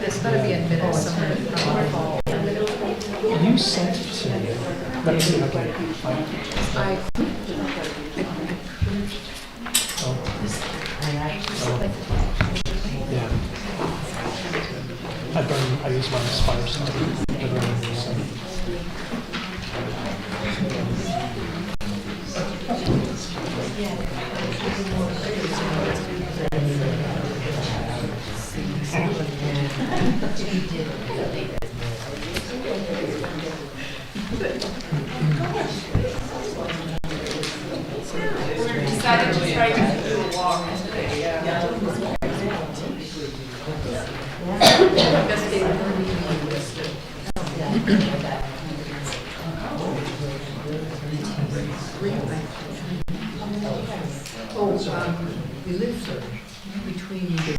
There's got to be a minute somewhere. You sent it to me. Let's see, okay. Yeah. I use mine as Fireside. Decided to try to do a walk today, We live between you.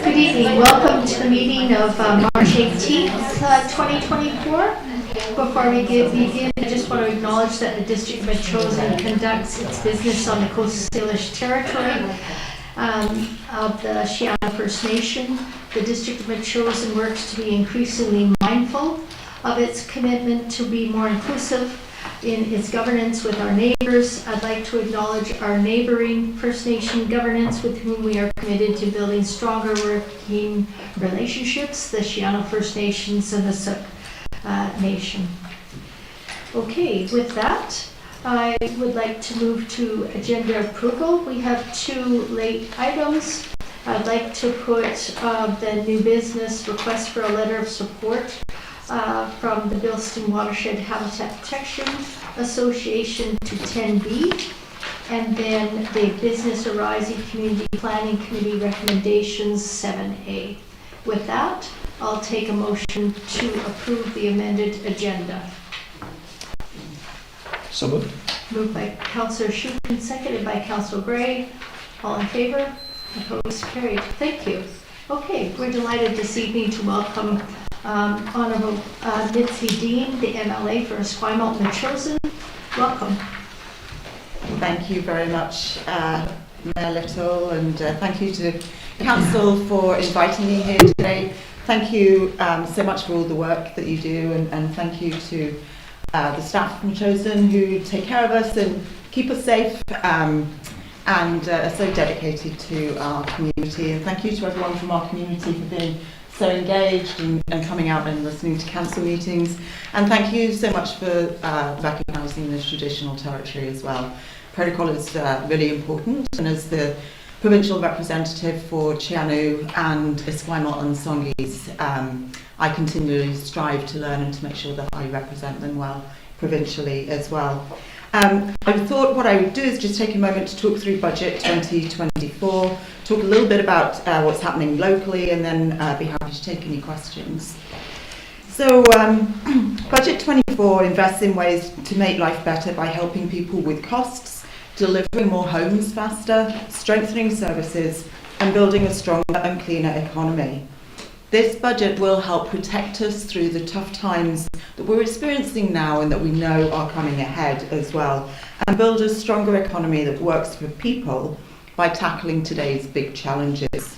Good evening. Welcome to the meeting of March 18th, 2024. Before we begin, I just want to acknowledge that the District of Metchosin conducts its business on the Coast Salish territory of the Siana First Nation. The District of Metchosin works to be increasingly mindful of its commitment to be more inclusive in its governance with our neighbors. I'd like to acknowledge our neighboring First Nation governance with whom we are committed to building stronger working relationships, the Siana First Nations and the Suk Nation. Okay, with that, I would like to move to agenda approval. We have two late items. I'd like to put the new business request for a letter of support from the Bilston Watershed Habitat Protection Association to 10B, and then the Business Arising Community Planning Committee recommendations 7A. With that, I'll take a motion to approve the amended agenda. So moved. Moved by Councillor Schumann, seconded by Councillor Gray. All in favor? Opposed? Carried. Thank you. Okay, we're delighted this evening to welcome Honourable Mitzi Dean, the MLA for Esquimalt and Metchosin. Welcome. Thank you very much, Mayor Little, and thank you to Council for inviting me here today. Thank you so much for all the work that you do, and thank you to the staff from Metchosin who take care of us and keep us safe and are so dedicated to our community. And thank you to everyone from our community for being so engaged and coming out and listening to council meetings. And thank you so much for recognising the traditional territory as well. Protocol is really important, and as the provincial representative for Chianu and Esquimalt and Songhees, I continually strive to learn and to make sure that I represent them well provincially as well. I thought what I would do is just take a moment to talk through Budget 2024, talk a little bit about what's happening locally, and then be happy to take any questions. So Budget 24 invests in ways to make life better by helping people with costs, delivering more homes faster, strengthening services, and building a stronger and cleaner economy. This budget will help protect us through the tough times that we're experiencing now and that we know are coming ahead as well, and build a stronger economy that works for people by tackling today's big challenges.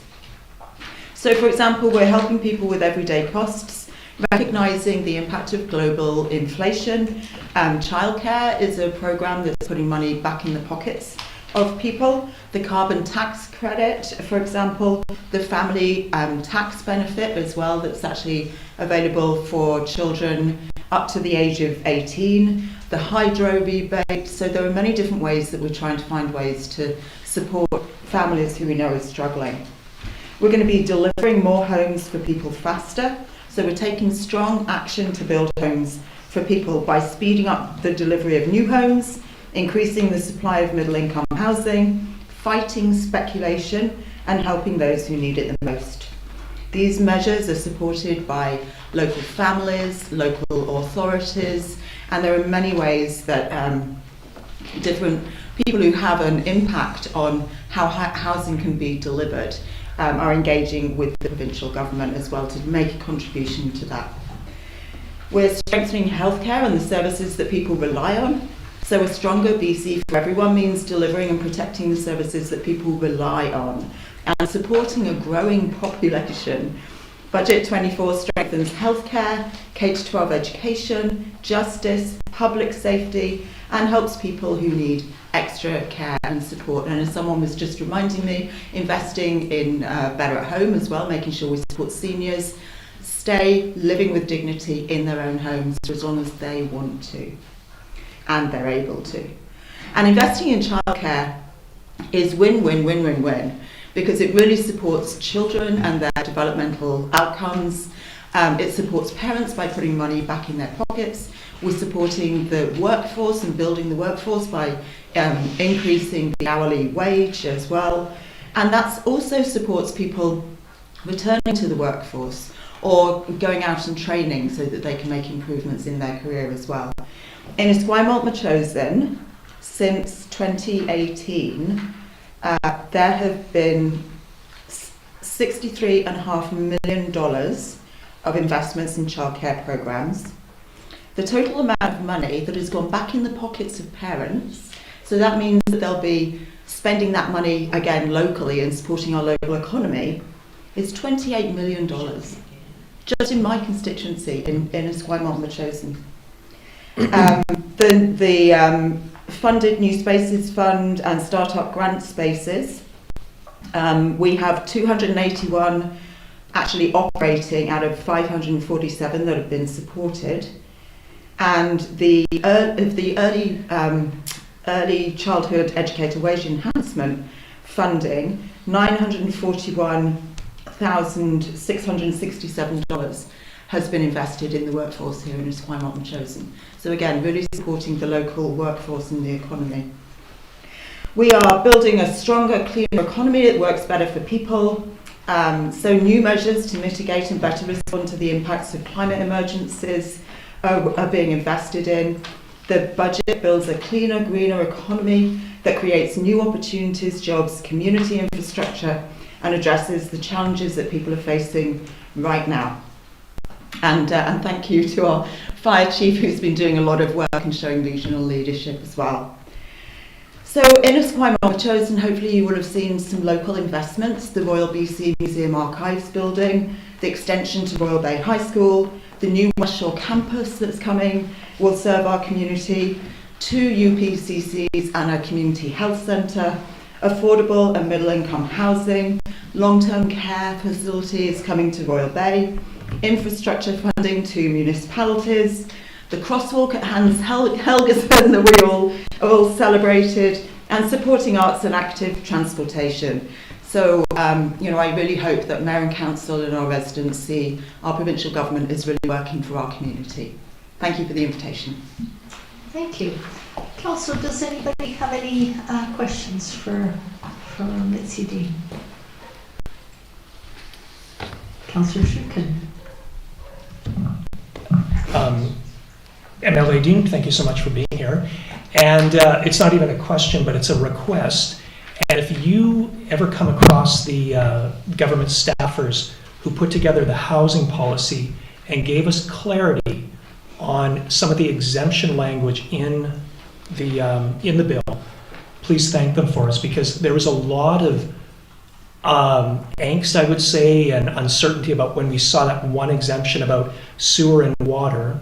So, for example, we're helping people with everyday costs, recognising the impact of global inflation. Childcare is a programme that's putting money back in the pockets of people. The carbon tax credit, for example, the family tax benefit as well, that's actually available for children up to the age of 18, the hydro rebate. So there are many different ways that we're trying to find ways to support families who we know are struggling. We're going to be delivering more homes for people faster. So we're taking strong action to build homes for people by speeding up the delivery of new homes, increasing the supply of middle-income housing, fighting speculation, and helping those who need it the most. These measures are supported by local families, local authorities, and there are many ways that different people who have an impact on how housing can be delivered are engaging with the provincial government as well to make a contribution to that. We're strengthening healthcare and the services that people rely on. So a stronger BC for everyone means delivering and protecting the services that people rely on and supporting a growing population. Budget 24 strengthens healthcare, K-12 education, justice, public safety, and helps people who need extra care and support. And as someone was just reminding me, investing in Better at Home as well, making sure we support seniors stay living with dignity in their own homes for as long as they want to and they're able to. And investing in childcare is win-win-win-win-win because it really supports children and their developmental outcomes. It supports parents by putting money back in their pockets. We're supporting the workforce and building the workforce by increasing the hourly wage as well. And that also supports people returning to the workforce or going out and training so that they can make improvements in their career as well. In Esquimalt-Machosen, since 2018, there have been $63.5 million of investments in childcare programs. The total amount of money that has gone back in the pockets of parents, so that means that they'll be spending that money again locally and supporting our local economy, is $28 million, just in my constituency in Esquimalt-Machosen. The funded New Spaces Fund and Startup Grant Spaces, we have 281 actually operating out of 547 that have been supported. And the early childhood educator wage enhancement funding, $941,667 has been invested in the workforce here in Esquimalt-Machosen. So again, really supporting the local workforce and the economy. We are building a stronger, cleaner economy that works better for people. So new measures to mitigate and better respond to the impacts of climate emergencies are being invested in. The budget builds a cleaner, greener economy that creates new opportunities, jobs, community infrastructure, and addresses the challenges that people are facing right now. And thank you to our fire chief, who's been doing a lot of work and showing regional leadership as well. So in Esquimalt-Machosen, hopefully you will have seen some local investments, the Royal BC Museum Archives building, the extension to Royal Bay High School, the new West Shore campus that's coming will serve our community, 2 UPCCs and a community health centre, affordable and middle income housing, long-term care facilities coming to Royal Bay, infrastructure funding to municipalities, the crosswalk at Hans Helgeson that we all celebrated, and supporting arts and active transportation. So, I really hope that Mayor and Council and our residents see our provincial government is really working for our community. Thank you for the invitation. Thank you. Council, does anybody have any questions for Mitzi Dean? Councillor Schuken. MLA Dean, thank you so much for being here. And it's not even a question, but it's a request. And if you ever come across the government staffers who put together the housing policy and gave us clarity on some of the exemption language in the bill, please thank them for us, because there was a lot of angst, I would say, and uncertainty about when we saw that one exemption about sewer and water,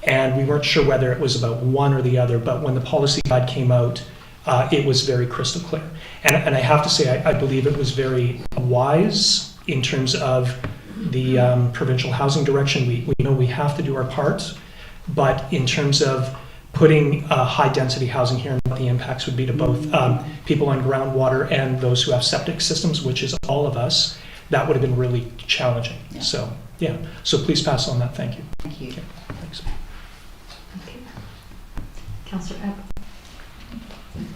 and we weren't sure whether it was about one or the other, but when the policy guide came out, it was very crystal clear. And I have to say, I believe it was very wise in terms of the provincial housing direction. We know we have to do our part. But in terms of putting high-density housing here and what the impacts would be to both people on groundwater and those who have septic systems, which is all of us, that would have been really challenging. Yeah. So, yeah. So please pass on that. Thank you. Thank you. Okay, thanks. Okay. Councillor Abbott.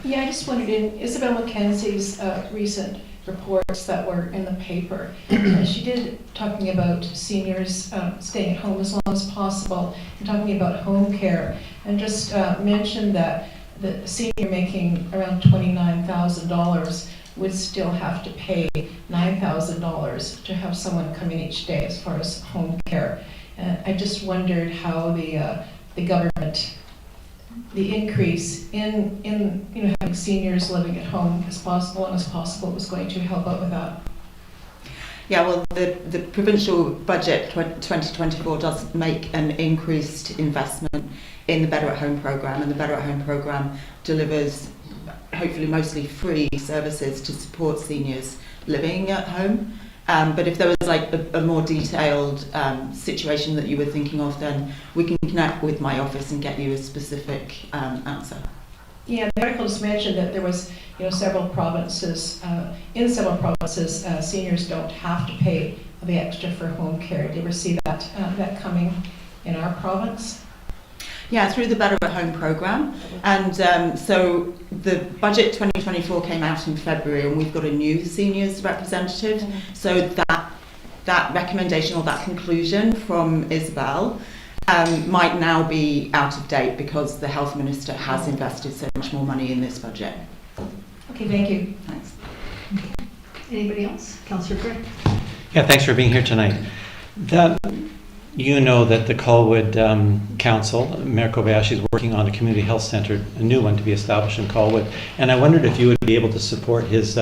Yeah, I just wondered, in Isabel Mackenzie's recent reports that were in the paper, she did talking about seniors staying at home as long as possible, and talking about home care, and just mentioned that the senior making around $29,000 would still have to pay $9,000 to have someone come in each day as far as home care. And I just wondered how the government, the increase in having seniors living at home as possible and as possible was going to help out with that. Yeah, well, the provincial budget 2024 does make an increased investment in the Better at Home programme, and the Better at Home programme delivers hopefully mostly free services to support seniors living at home. But if there was like a more detailed situation that you were thinking of, then we can connect with my office and get you a specific answer. Yeah, the article just mentioned that there was, several provinces, seniors don't have to pay the extra for home care. Do you ever see that coming in our province? Yeah, through the Better at Home programme. And so the budget 2024 came out in February, and we've got a new seniors representative. Mm-hmm. So that recommendation or that conclusion from Isabel might now be out of date because the Health Minister has invested so much more money in this budget. Okay, thank you. Thanks. Anybody else? Councillor Gray. Yeah, thanks for being here tonight. You know that the Colwood Council, Mayor Kobayashi, is working on a community health centre, a new one to be established in Colwood. And I wondered if you would be able to support his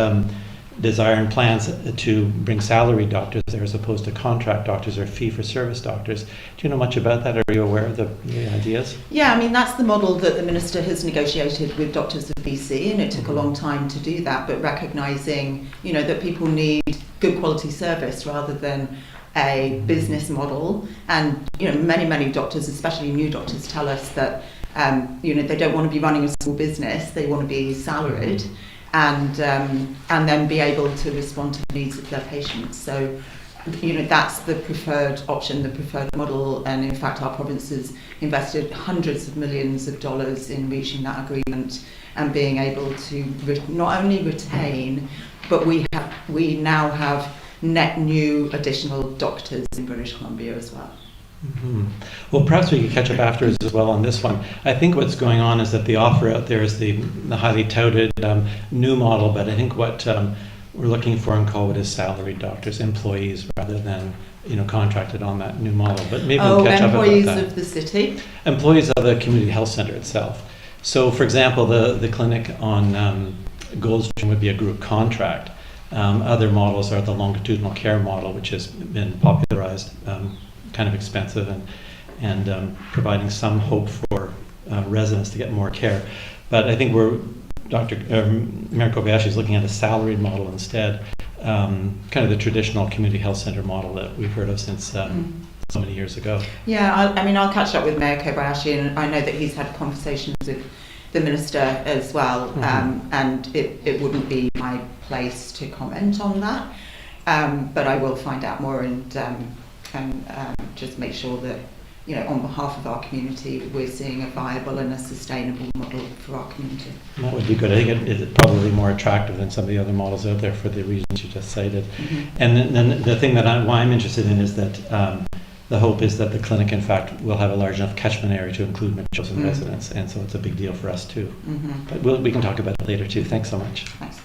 desire and plans to bring salaried doctors there as opposed to contract doctors or fee-for-service doctors. Do you know much about that? Are you aware of the ideas? Yeah, I mean, that's the model that the Minister has negotiated with Doctors of BC, and it took a long time to do that, but recognising, that people need good quality service rather than a business model. And many doctors, especially new doctors, tell us that they don't want to be running a small business, they want to be salaried and then be able to respond to the needs of their patients. So that's the preferred option, the preferred model, and in fact our province has invested hundreds of millions of dollars in reaching that agreement and being able to not only retain, but we now have net new additional doctors in British Columbia as well. Mm-hmm. Well, perhaps we could catch up afterwards as well on this one. I think what's going on is that the offer out there is the highly touted new model, but I think what we're looking for in Colwood is salaried doctors, employees, rather than contracted on that new model. But maybe we'll catch up about that. Employees of the city? Employees of the community health centre itself. So, for example, the clinic on Goldstream would be a group contract. Other models are the longitudinal care model, which has been popularized, kind of expensive and providing some hope for residents to get more care. But I think Mayor Kobayashi is looking at a salaried model instead, kind of the traditional community health centre model that we've heard of since so many years ago. Yeah, I'll catch up with Mayor Kobayashi, and I know that he's had conversations with the Minister as well, and it wouldn't be my place to comment on that, but I will find out more and just make sure that on behalf of our community we're seeing a viable and a sustainable model for our community. That would be good. I think it's probably more attractive than some of the other models out there for the reasons you just cited. And then the thing that why I'm interested in is that the hope is that the clinic, in fact, will have a large enough catchment area to include McChilson residents, and so it's a big deal for us too. But we can talk about it later too. Thanks so much. Thanks.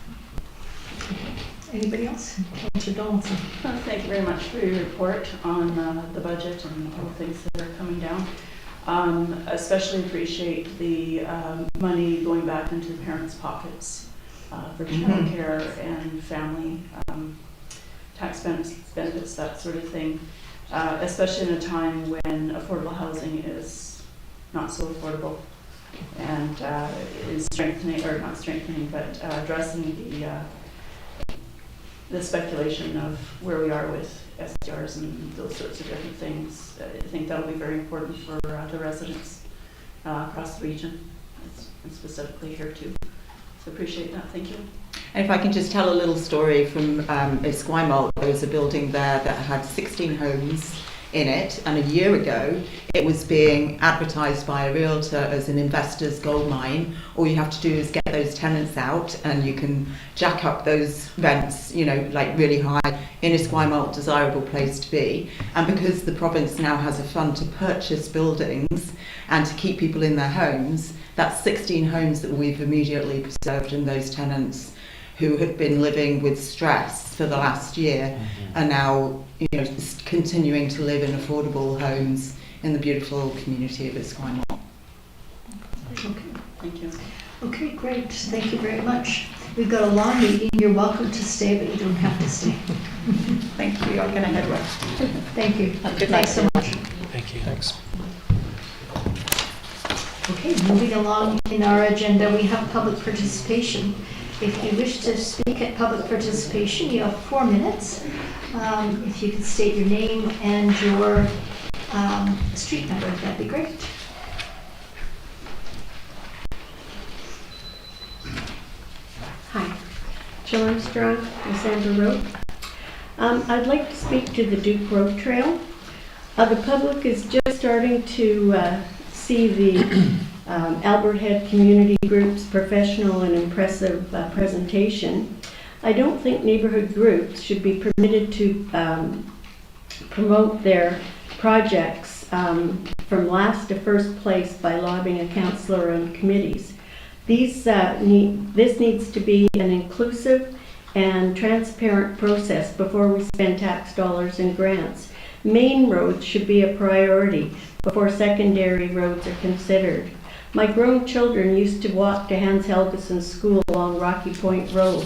Anybody else? Councillor Donaldson. Thank you very much for your report on the budget and all the things that are coming down. Especially appreciate the money going back into the parents' pockets for child care and family tax benefits, that sort of thing. Especially in a time when affordable housing is not so affordable and is strengthening, or not strengthening, but addressing the speculation of where we are with SDRs and those sorts of different things. I think that'll be very important for the residents across the region, and specifically here too. So appreciate that. Thank you. And if I can just tell a little story from Esquimalt, there was a building there that had 16 homes in it, and a year ago it was being advertised by a realtor as an investor's gold mine. All you have to do is get those tenants out and you can jack up those rents, you know, like really high in Esquimalt, desirable place to be. And because the province now has a fund to purchase buildings and to keep people in their homes, that's 16 homes that we've immediately preserved, and those tenants who had been living with stress for the last year are now, you know, continuing to live in affordable homes in the beautiful community of Esquimalt. Okay. Thank you. Okay, great. Thank you very much. We've got a long meeting. You're welcome to stay, but you don't have to stay. Thank you. I'm going to head west. Thank you. Good night. Thanks so much. Thank you. Thanks. Okay, moving along in our agenda, we have public participation. If you wish to speak at public participation, you have 4 minutes. If you could state your name and your street number, that'd be great. Hi, Jill Armstrong, Cassandra Road. I'd like to speak to the Duke Road Trail. The public is just starting to see the Albert Head Community Group's professional and impressive presentation. I don't think neighborhood groups should be permitted to promote their projects from last to first place by lobbying a councillor and committees. This needs to be an inclusive and transparent process before we spend tax dollars and grants. Main roads should be a priority before secondary roads are considered. My grown children used to walk to Hans Helgeson School along Rocky Point Road.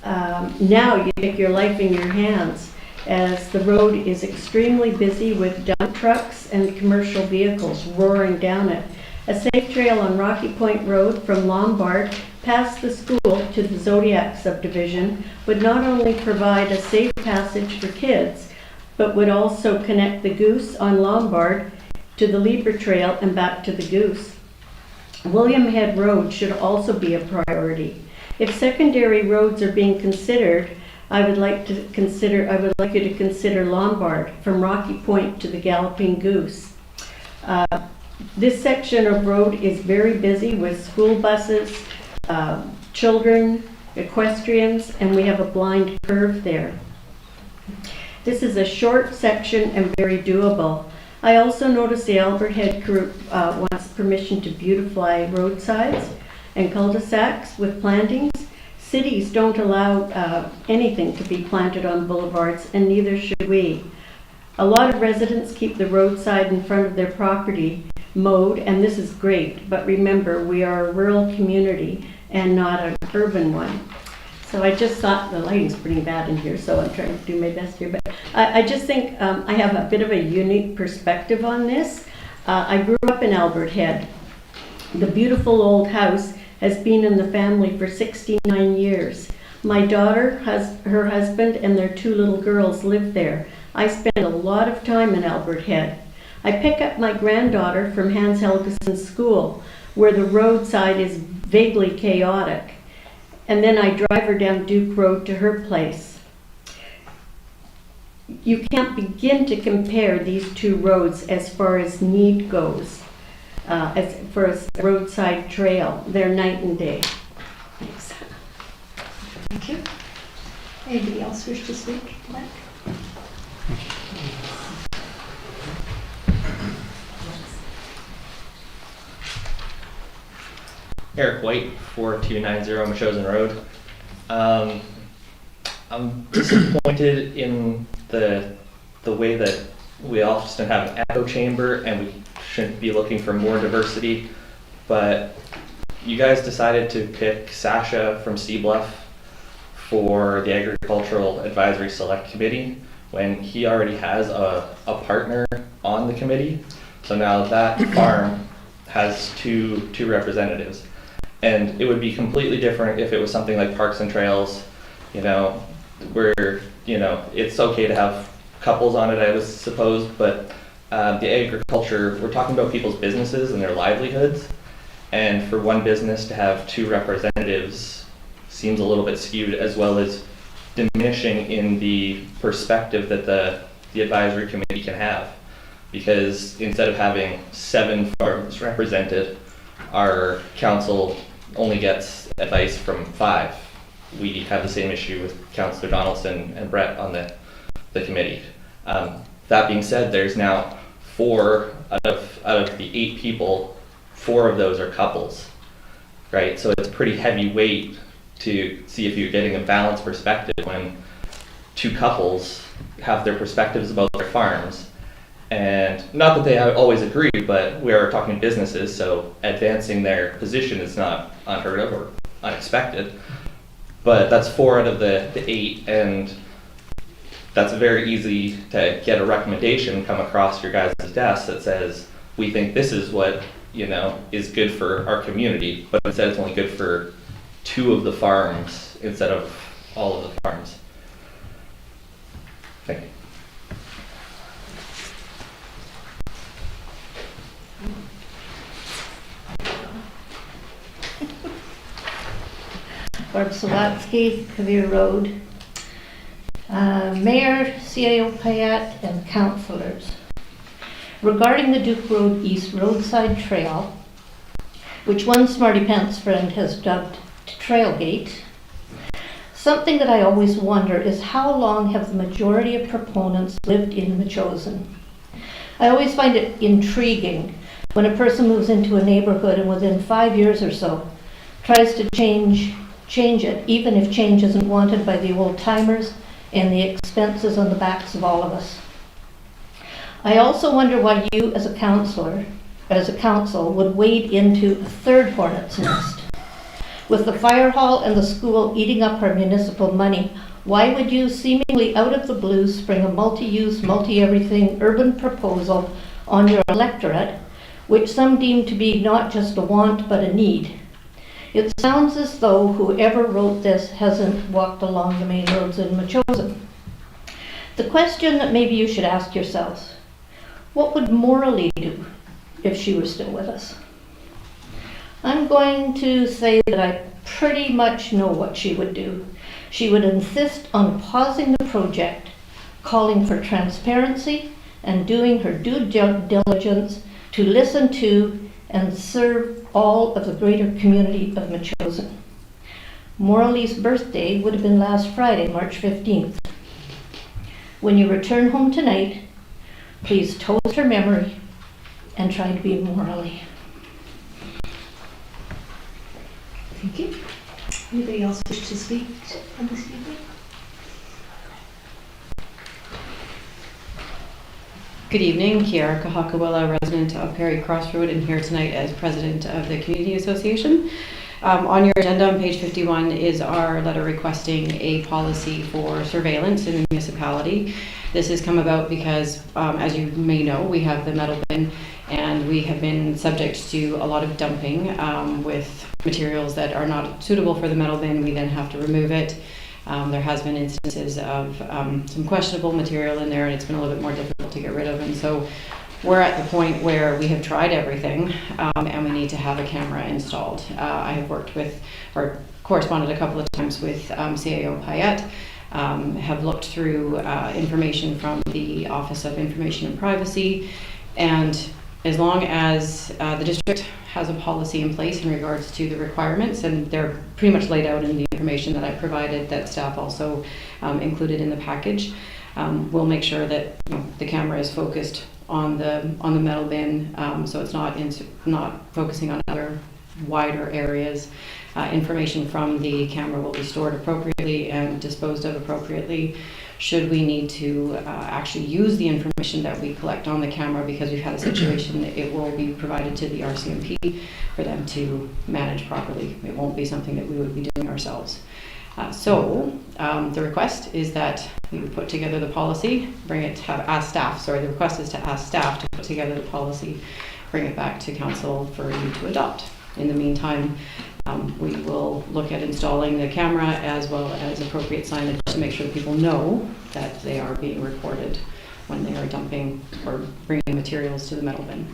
Now you take your life in your hands, as the road is extremely busy with dump trucks and commercial vehicles roaring down it. A safe trail on Rocky Point Road from Lombard past the school to the Zodiac subdivision would not only provide a safe passage for kids, but would also connect the Goose on Lombard to the Lieber Trail and back to the Goose. William Head Road should also be a priority. If secondary roads are being considered, I would like you to consider Lombard from Rocky Point to the Galloping Goose. This section of road is very busy with school buses, children, equestrians, and we have a blind curve there. This is a short section and very doable. I also noticed the Albert Head Group wants permission to beautify roadsides and cul-de-sacs with plantings. Cities don't allow anything to be planted on boulevards, and neither should we. A lot of residents keep the roadside in front of their property mowed, and this is great, but remember, we are a rural community and not an urban one. So I just thought, the lighting's pretty bad in here, so I'm trying to do my best here, but I just think I have a bit of a unique perspective on this. I grew up in Albert Head. The beautiful old house has been in the family for 69 years. My daughter, her husband, and their 2 little girls live there. I spend a lot of time in Albert Head. I pick up my granddaughter from Hans Helgeson School, where the roadside is vaguely chaotic, and then I drive her down Duke Road to her place. You can't begin to compare these 2 roads as far as need goes, as for a roadside trail. They're night and day. Thanks. Thank you. Anybody else wish to speak? Mike? Eric White, 4290 Machosen Road. I'm disappointed in the way that we often have an echo chamber and we shouldn't be looking for more diversity, but you guys decided to pick Sasha from Seabluff for the Agricultural Advisory Select Committee when he already has a partner on the committee. So now that farm has two representatives. And it would be completely different if it was something like Parks and Trails You know, it's okay to have couples on it, I was supposed, but the agriculture, we're talking about people's businesses and their livelihoods. And for one business to have 2 representatives seems a little bit skewed, as well as diminishing in the perspective that the advisory committee can have. Because instead of having 7 farms represented, our council only gets advice from 5. We have the same issue with Councillor Donaldson and Brett on the committee. That being said, there's now 4 out of the 8 people, 4 of those are couples, right? So it's a pretty heavy weight to see if you're getting a balanced perspective when 2 couples have their perspectives about their farms. And not that they always agree, but we are talking businesses, so advancing their position is not unheard of or unexpected. But that's 4 out of the 8, and that's very easy to get a recommendation come across your guys' desk that says, we think this is what, is good for our community, but instead it's only good for 2 of the farms instead of all of the farms. Thank you. Barb Salatsky, Cavere Road. Mayor, CAO Payette, and councillors. Regarding the Duke Road East roadside trail, which one Smarty Pants friend has dubbed Trailgate, something that I always wonder is how long have the majority of proponents lived in Metchosin? I always find it intriguing when a person moves into a neighborhood and within 5 years or so tries to change it, even if change isn't wanted by the old timers and the expenses on the backs of all of us. I also wonder why you as a council would wade into a 3rd hornet's nest. With the fire hall and the school eating up our municipal money, why would you seemingly out of the blue spring a multi-use, multi-everything urban proposal on your electorate, which some deem to be not just a want but a need? It sounds as though whoever wrote this hasn't walked along the main roads in Metchosin. The question that maybe you should ask yourselves, what would Morley do if she were still with us? I'm going to say that I pretty much know what she would do. She would insist on pausing the project, calling for transparency, and doing her due diligence to listen to and serve all of the greater community of Metchosin. Morley's birthday would have been last Friday, March 15th. When you return home tonight, please toast her memory and try to be Morley. Thank you. Anybody else wish to speak on this evening? Good evening, Kiara Kahakawala, resident of Perry Crossroad, and here tonight as president of the Community Association. On your agenda on page 51 is our letter requesting a policy for surveillance in the municipality. This has come about because, as you may know, we have the metal bin, and we have been subject to a lot of dumping with materials that are not suitable for the metal bin. We then have to remove it. There has been instances of some questionable material in there, and it's been a little bit more difficult to get rid of. And so we're at the point where we have tried everything, and we need to have a camera installed. I have worked with, or corresponded a couple of times with CAO Payette, have looked through information from the Office of Information and Privacy, and as long as the district has a policy in place in regards to the requirements, and they're pretty much laid out in the information that I provided that staff also included in the package, we'll make sure that the camera is focused on the metal bin, so it's not focusing on other wider areas. Information from the camera will be stored appropriately and disposed of appropriately. Should we need to actually use the information that we collect on the camera because we've had a situation, it will be provided to the RCMP for them to manage properly. It won't be something that we would be doing ourselves. The request is that we would put together the policy, the request is to ask staff to put together the policy, bring it back to council for you to adopt. In the meantime, We will look at installing the camera as well as appropriate signage to make sure that people know that they are being recorded when they are dumping or bringing materials to the metal bin.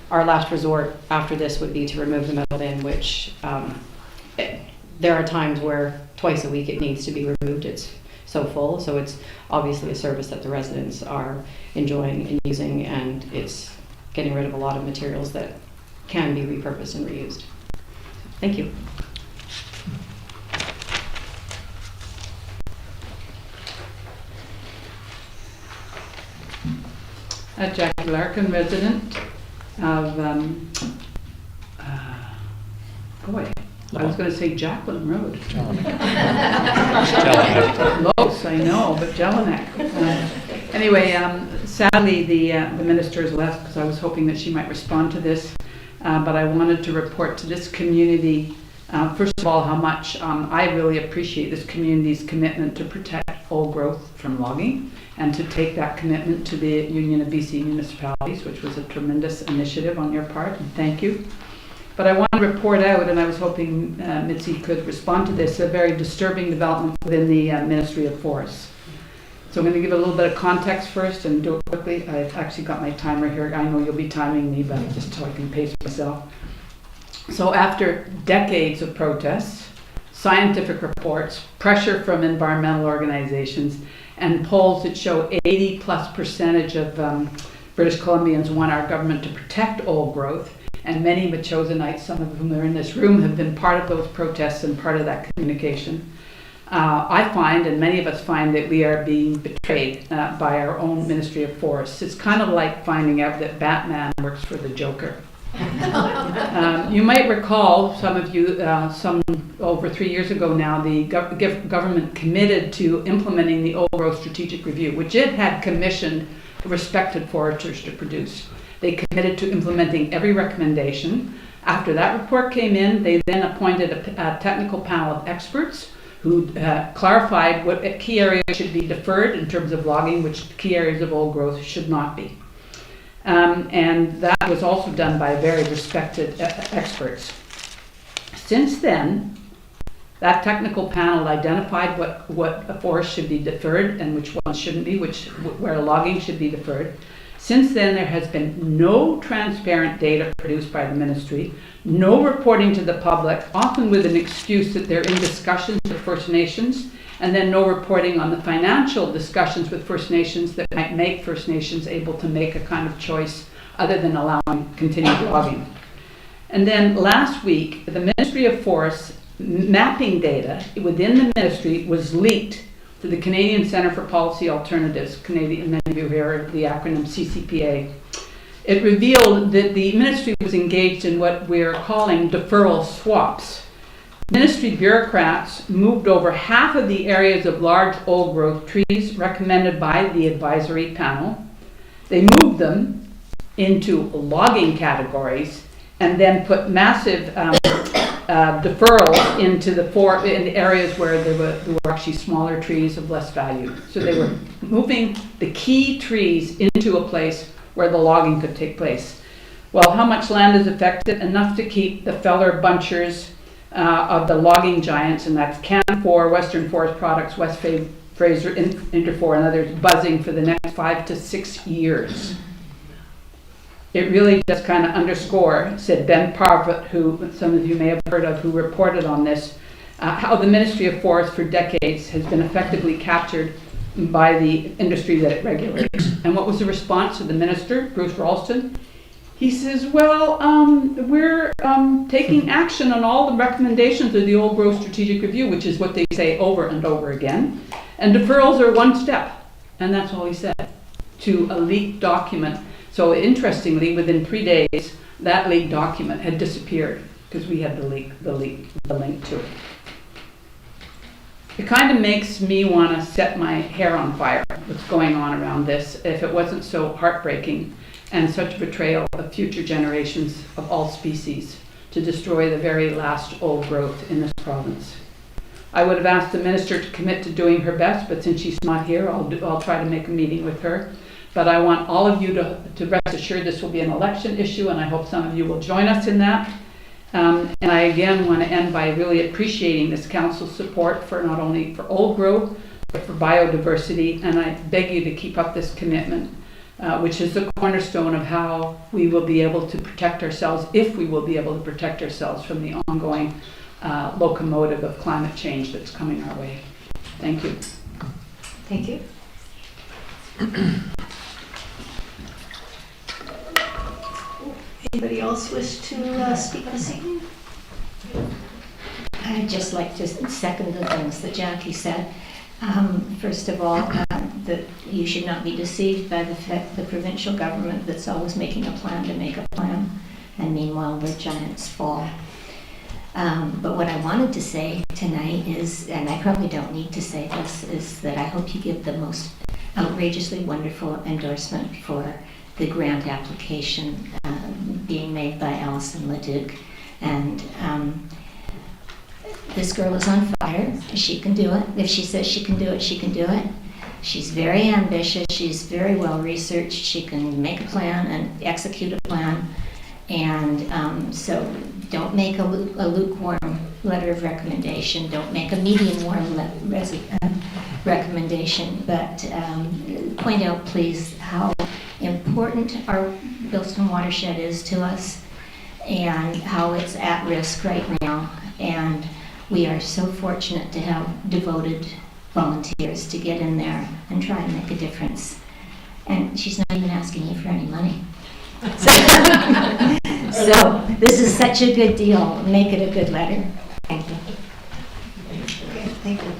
Our last resort after this would be to remove the metal bin, which there are times where twice a week it needs to be removed. It's so full, so it's obviously a service that the residents are enjoying and using, and it's getting rid of a lot of materials that can be repurposed and reused. Thank you. Jackie Larkin, resident of, I was going to say Jacqueline Road. Close, I know, but Jelinek. Anyway, sadly, the minister has left because I was hoping that she might respond to this. But I wanted to report to this community, first of all, how much I really appreciate this community's commitment to protect old growth from logging and to take that commitment to the Union of BC Municipalities, which was a tremendous initiative on your part, and thank you. But I want to report out, and I was hoping Mitzi could respond to this, a very disturbing development within the Ministry of Forests. So I'm going to give a little bit of context first and do it quickly. I've actually got my timer here. I know you'll be timing me, but just so I can pace myself. So after decades of protests, scientific reports, pressure from environmental organizations, and polls that show 80+% of British Columbians want our government to protect old growth, and many Wet'osianites, some of whom are in this room, have been part of those protests and part of that communication. I find, and many of us find, that we are being betrayed by our own Ministry of Forests. It's kind of like finding out that Batman works for the Joker. You might recall, some of you, some over 3 years ago now, the government committed to implementing the Old Growth Strategic Review, which it had commissioned respected foresters to produce. They committed to implementing every recommendation. After that report came in, they then appointed a technical panel of experts who clarified what key areas should be deferred in terms of logging, which key areas of old growth should not be. And that was also done by very respected experts. Since then, that technical panel identified what forests should be deferred and which ones shouldn't be, where logging should be deferred. Since then, there has been no transparent data produced by the ministry, no reporting to the public, often with an excuse that they're in discussions with First Nations, and then no reporting on the financial discussions with First Nations that might make First Nations able to make a kind of choice other than allowing continued logging. And then last week, the Ministry of Forests mapping data within the ministry was leaked to the Canadian Centre for Policy Alternatives, Canadian, many of you hear the acronym CCPA. It revealed that the ministry was engaged in what we're calling deferral swaps. Ministry bureaucrats moved over half of the areas of large old growth trees recommended by the advisory panel. They moved them into logging categories and then put massive deferrals into in the areas where there were actually smaller trees of less value. So they were moving the key trees into a place where the logging could take place. Well, how much land is affected? Enough to keep the feller bunchers of the logging giants, and that's Canfor, Western Forest Products, West Fraser, Interfor, and others, buzzing for the next 5 to 6 years. It really does kind of underscore, said Ben Parvett, who some of you may have heard of, who reported on this, how the Ministry of Forests for decades has been effectively captured by the industry that it regulates. And what was the response of the minister, Bruce Ralston? He says, well, we're taking action on all the recommendations of the Old Growth Strategic Review, which is what they say over and over again. And deferrals are one step. And that's all he said, to a leaked document. So interestingly, within 3 days, that leaked document had disappeared because we had the link to it. It kind of makes me want to set my hair on fire, what's going on around this, if it wasn't so heartbreaking and such betrayal of future generations of all species to destroy the very last old growth in this province. I would have asked the minister to commit to doing her best, but since she's not here, I'll try to make a meeting with her. But I want all of you to rest assured this will be an election issue, and I hope some of you will join us in that. And I again want to end by really appreciating this council's support for not only for old growth, but for biodiversity. And I beg you to keep up this commitment, which is the cornerstone of how we will be able to protect ourselves, if we will be able to protect ourselves from the ongoing locomotive of climate change that's coming our way. Thank you. Thank you. Anybody else wish to speak this evening? I'd just like to second the things that Jackie said. First of all, that you should not be deceived by the provincial government that's always making a plan to make a plan, and meanwhile the giants fall. But what I wanted to say tonight is, and I probably don't need to say this, is that I hope you give the most outrageously wonderful endorsement for the grant application being made by Alison Leduc. And this girl is on fire. She can do it. If she says she can do it, she can do it. She's very ambitious. She's very well researched. She can make a plan and execute a plan. And so don't make a lukewarm letter of recommendation. Don't make a medium warm recommendation. But point out, please, how important our Bilston watershed is to us and how it's at risk right now. And we are so fortunate to have devoted volunteers to get in there and try and make a difference. And she's not even asking you for any money. So this is such a good deal. Make it a good letter. Thank you. Okay, thank you.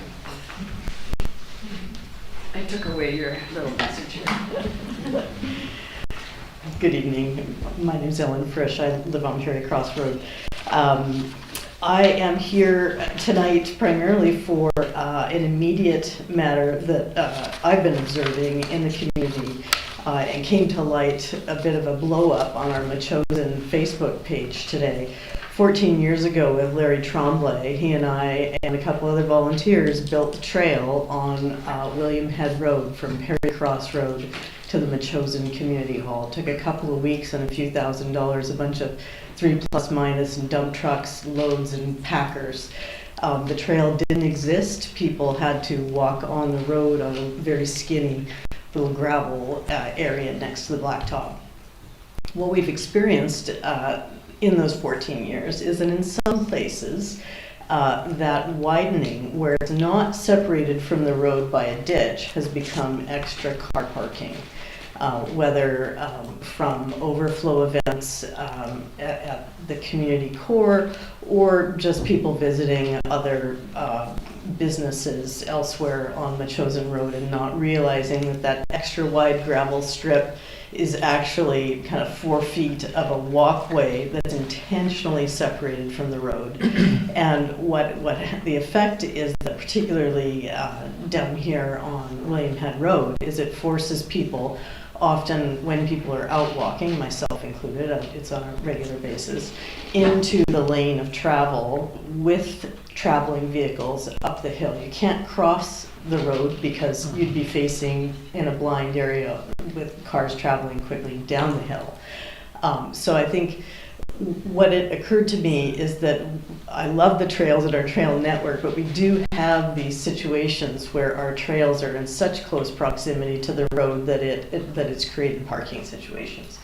I took away your little message here. Good evening. My name is Ellen Frisch. I live on Perry Crossroad. I am here tonight primarily for an immediate matter that I've been observing in the community and came to light a bit of a blow up on our Metchosin Facebook page today. 14 years ago with Larry Tremblay, he and I and a couple other volunteers built a trail on William Head Road from Perry Crossroad to the Metchosin Community Hall. It took a couple of weeks and a few $1,000s, a bunch of 3+- and dump trucks, loads, and packers. The trail didn't exist. People had to walk on the road on a very skinny little gravel area next to the blacktop. What we've experienced in those 14 years is that in some places that widening where it's not separated from the road by a ditch has become extra car parking. Whether from overflow events at the community core or just people visiting other businesses elsewhere on Metchosin Road and not realizing that that extra wide gravel strip is actually kind of 4 feet of a walkway that's intentionally separated from the road. And what the effect is that particularly down here on William Head Road is it forces people, often when people are out walking, myself included, it's on a regular basis, into the lane of travel with traveling vehicles up the hill. You can't cross the road because you'd be facing in a blind area with cars traveling quickly down the hill. So I think what it occurred to me is that I love the trails and our trail network, but we do have these situations where our trails are in such close proximity to the road that it's created parking situations.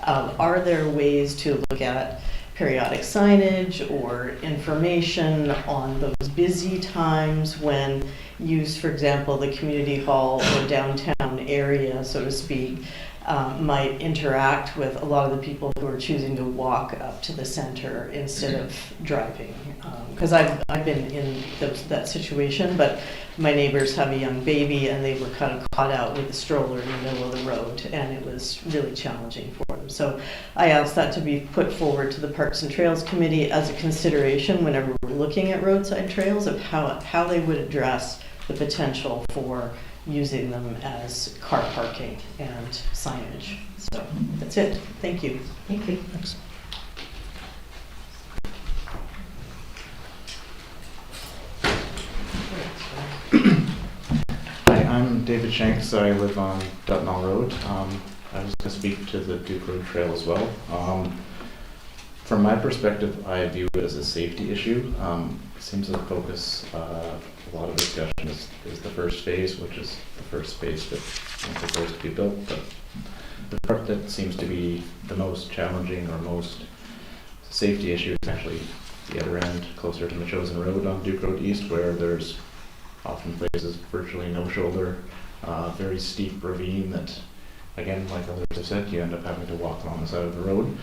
Are there ways to look at periodic signage or information on those busy times when use, for example, the community hall or downtown area, so to speak, might interact with a lot of the people who are choosing to walk up to the center instead of driving. Because I've been in that situation, but my neighbors have a young baby and they were kind of caught out with a stroller in the middle of the road, and it was really challenging for them. So I asked that to be put forward to the Parks and Trails Committee as a consideration whenever we're looking at roadside trails of how they would address the potential for using them as car parking and signage. So that's it. Thank you. Thank you. Thanks. Hi, I'm David Shanks. I live on Dutnall Road. I was going to speak to the Duke Road Trail as well. From my perspective, I view it as a safety issue. It seems to focus a lot of discussion is the first phase, which is the first phase that is supposed to be built. But the part that seems to be the most challenging or most safety issue is actually the other end, closer to Machosen Road on Duke Road East, where there's often places virtually no shoulder, very steep ravine that, again, like others have said, you end up having to walk along the side of the road.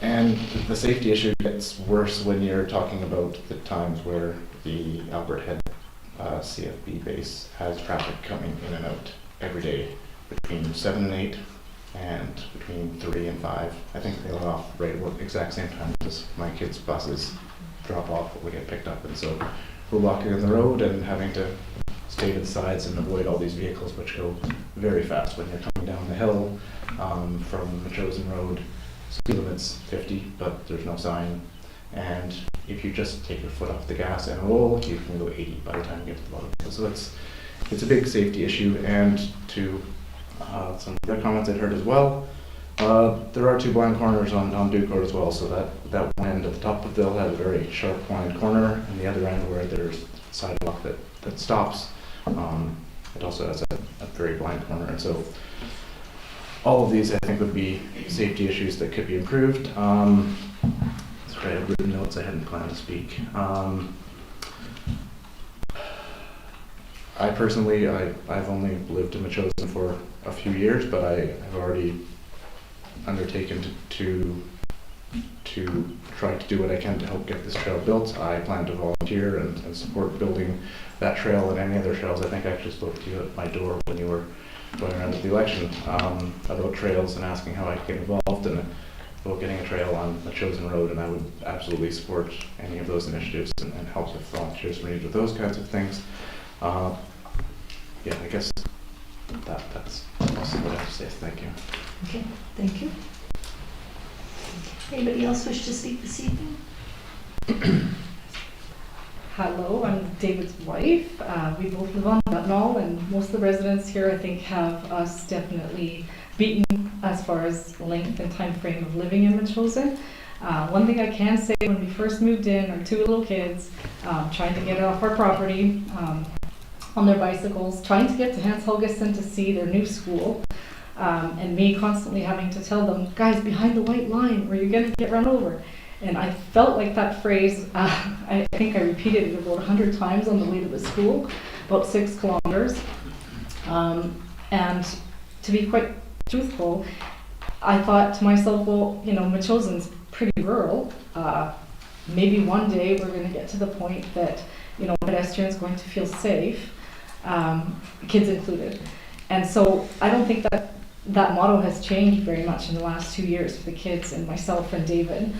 And the safety issue gets worse when you're talking about the times where the Albert Head CFB base has traffic coming in and out every day between 7 and 8 and between 3 and 5. I think they let off right at the exact same time as my kids' buses drop off when we get picked up. And so we're walking on the road and having to stay to the sides and avoid all these vehicles which go very fast when you're coming down the hill from the Chosen Road. Speed limit's 50, but there's no sign. And if you just take your foot off the gas and roll, you can go 80 by the time you get to the bottom. So it's a big safety issue. And to some other comments I'd heard as well, there are 2 blind corners on Duke Road as well. So that one end at the top of the hill has a very sharp blind corner, and the other end where there's a sidewalk that stops, it also has a very blind corner. And so all of these, I think, would be safety issues that could be improved. Sorry, I have written notes. I hadn't planned to speak. I personally, I've only lived in Machosen for a few years, but I have already undertaken to try to do what I can to help get this trail built. I plan to volunteer and support building that trail and any other trails. I think I actually spoke to you at my door when you were going around with the election about trails and asking how I could get involved and about getting a trail on the Chosen Road, and I would absolutely support any of those initiatives and help if volunteers are needed with those kinds of things. Yeah, I guess that's mostly what I have to say. Thank you. Okay, thank you. Anybody else wish to speak this evening? Hello, I'm David's wife. We both live on Butnall, and most of the residents here, I think, have us definitely beaten as far as length and time frame of living in Machosen. One thing I can say, when we first moved in, our 2 little kids, trying to get off our property on their bicycles, trying to get to Hans Holgersson to see their new school, and me constantly having to tell them, guys, behind the white line or you're going to get run over. And I felt like that phrase, I think I repeated it about 100 times on the way to the school, about 6 kilometers. And to be quite truthful, I thought to myself, well, you know, Machosen's pretty rural. Maybe one day we're going to get to the point that, you know, pedestrians going to feel safe, kids included. And so I don't think that motto has changed very much in the last 2 years for the kids and myself and David.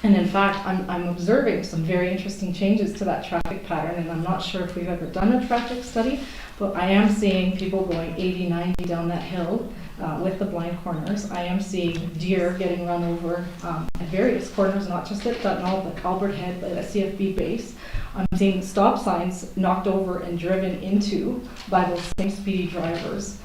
And in fact, I'm observing some very interesting changes to that traffic pattern, and I'm not sure if we've ever done a traffic study, but I am seeing people going 80, 90 down that hill with the blind corners. I am seeing deer getting run over at various corners, not just at Dutnall, but Albert Head, but at CFB base. I'm seeing stop signs knocked over and driven into by those same speedy drivers.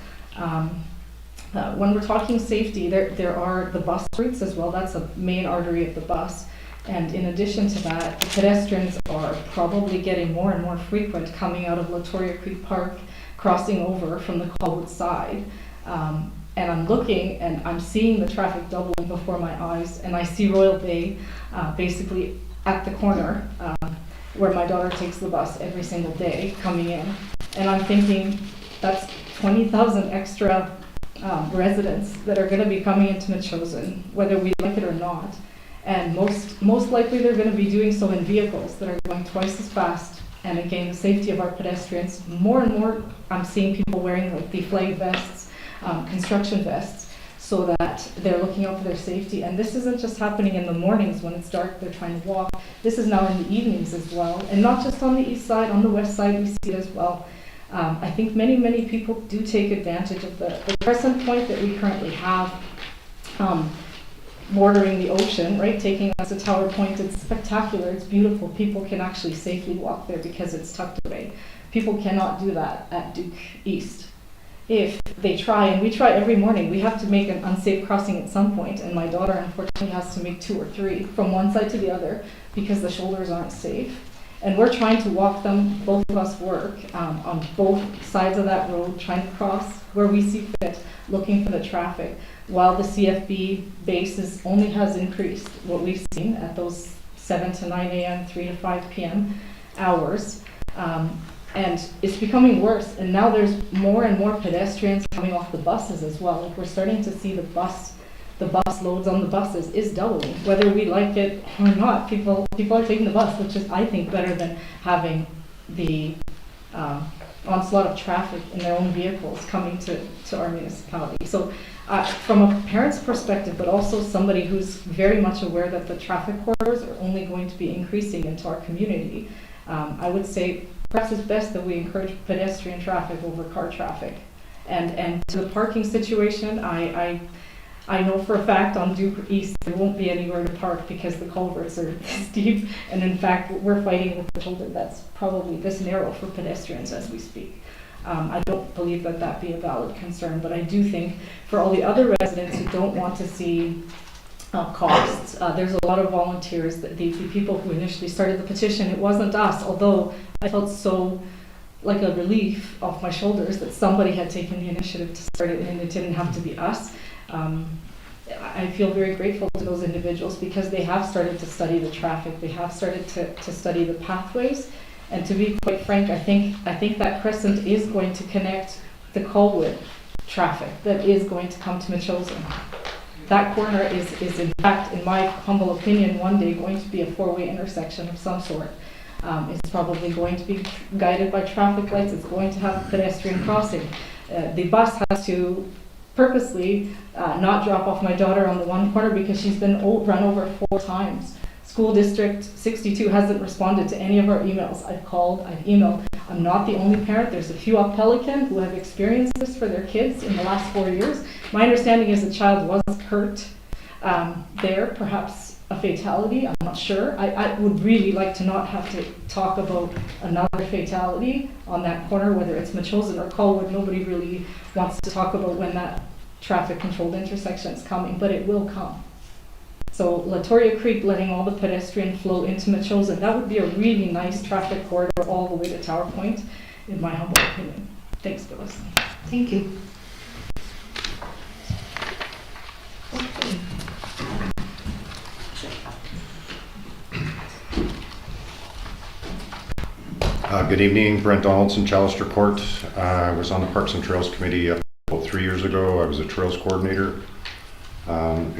When we're talking safety, there are the bus routes as well. That's a main artery of the bus. And in addition to that, the pedestrians are probably getting more and more frequent coming out of Latoria Creek Park, crossing over from the Colwood side. And I'm looking and I'm seeing the traffic doubling before my eyes. And I see Royal Bay basically at the corner where my daughter takes the bus every single day coming in. And I'm thinking that's 20,000 extra residents that are going to be coming into Machosen, whether we like it or not. And most likely they're going to be doing so in vehicles that are going twice as fast. And again, the safety of our pedestrians. More and more I'm seeing people wearing like deflag vests, construction vests, so that they're looking out for their safety. And this isn't just happening in the mornings when it's dark, they're trying to walk. This is now in the evenings as well. And not just on the east side, on the west side we see it as well. I think many people do take advantage of the crescent point that we currently have bordering the ocean, right, taking us to Tower Point. It's spectacular, it's beautiful. People can actually safely walk there because it's tucked away. People cannot do that at Duke East. if they try, and we try every morning, we have to make an unsafe crossing at some point, and my daughter unfortunately has to make 2 or 3 from one side to the other because the shoulders aren't safe. And we're trying to walk them, both of us work on both sides of that road, trying to cross where we see fit, looking for the traffic, while the CFB basis only has increased. What we've seen at those 7 to 9 a.m., 3 to 5 p.m. hours. And it's becoming worse, and now there's more and more pedestrians coming off the buses as well. Like, we're starting to see the bus loads on the buses is doubling. Whether we like it or not, people are taking the bus, which is, I think, better than having the onslaught of traffic in their own vehicles coming to our municipality. So from a parent's perspective, but also somebody who's very much aware that the traffic corridors are only going to be increasing into our community, I would say perhaps it's best that we encourage pedestrian traffic over car traffic. And to the parking situation, I know for a fact on Duke East there won't be anywhere to park because the culverts are steep, and in fact we're fighting with the shoulder that's probably this narrow for pedestrians as we speak. I don't believe that be a valid concern, but I do think for all the other residents who don't want to see costs, there's a lot of volunteers, that the people who initially started the petition, it wasn't us, although I felt so like a relief off my shoulders that somebody had taken the initiative to start it and it didn't have to be us. I feel very grateful to those individuals because they have started to study the traffic, they have started to study the pathways, and to be quite frank, I think that crescent is going to connect the Colwood traffic that is going to come to Metchosin. That corner is in fact, in my humble opinion, one day going to be a 4-way intersection of some sort. It's probably going to be guided by traffic lights, it's going to have a pedestrian crossing. The bus has to purposely not drop off my daughter on the one corner because she's been run over 4 times. School District 62 hasn't responded to any of our emails. I've called, I've emailed. I'm not the only parent. There's a few up Pelican who have experienced this for their kids in the last 4 years. My understanding is the child was hurt there, perhaps a fatality, I'm not sure. I would really like to not have to talk about another fatality on that corner, whether it's Metchosin or Colwood. Nobody really wants to talk about when that traffic controlled intersection is coming, but it will come. So Latoria Creek letting all the pedestrian flow into Metchosin, that would be a really nice traffic corridor all the way to Tower Point, in my humble opinion. Thanks for listening. Thank you. Okay. Good evening, Brent Donaldson, Chalister Court. I was on the Parks and Trails Committee about 3 years ago. I was a trails coordinator.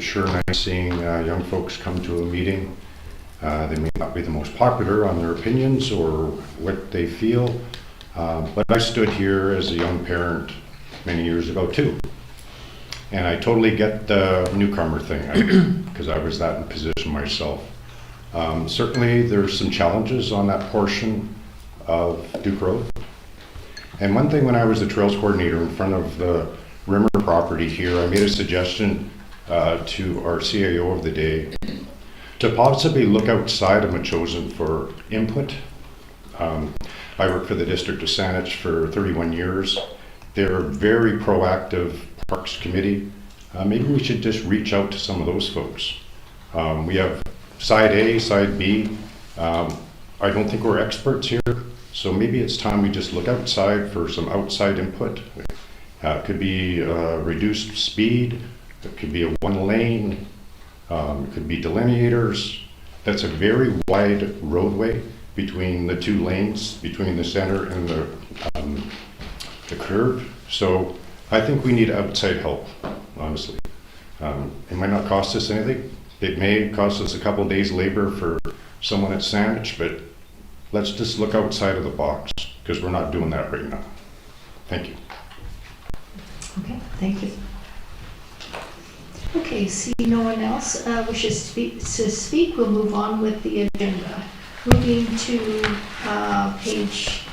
Sure nice seeing young folks come to a meeting. They may not be the most popular on their opinions or what they feel, but I stood here as a young parent many years ago too. And I totally get the newcomer thing because I was that in position myself. Certainly there's some challenges on that portion of Duke Road. And one thing, when I was the trails coordinator in front of the Rimmer property here, I made a suggestion to our CAO of the day to possibly look outside of Metchosin for input. I worked for the District of Saanich for 31 years. They're a very proactive Parks Committee. Maybe we should just reach out to some of those folks. We have side A, side B. I don't think we're experts here, so maybe it's time we just look outside for some outside input. It could be reduced speed, it could be a 1 lane, it could be delineators. That's a very wide roadway between the 2 lanes, between the center and the curve. So I think we need outside help, honestly. It might not cost us anything. It may cost us a couple days labor for someone at Saanich, but let's just look outside of the box because we're not doing that right now. Thank you. Okay, thank you. Okay, see no one else wishes to speak, we'll move on with the agenda. Moving to page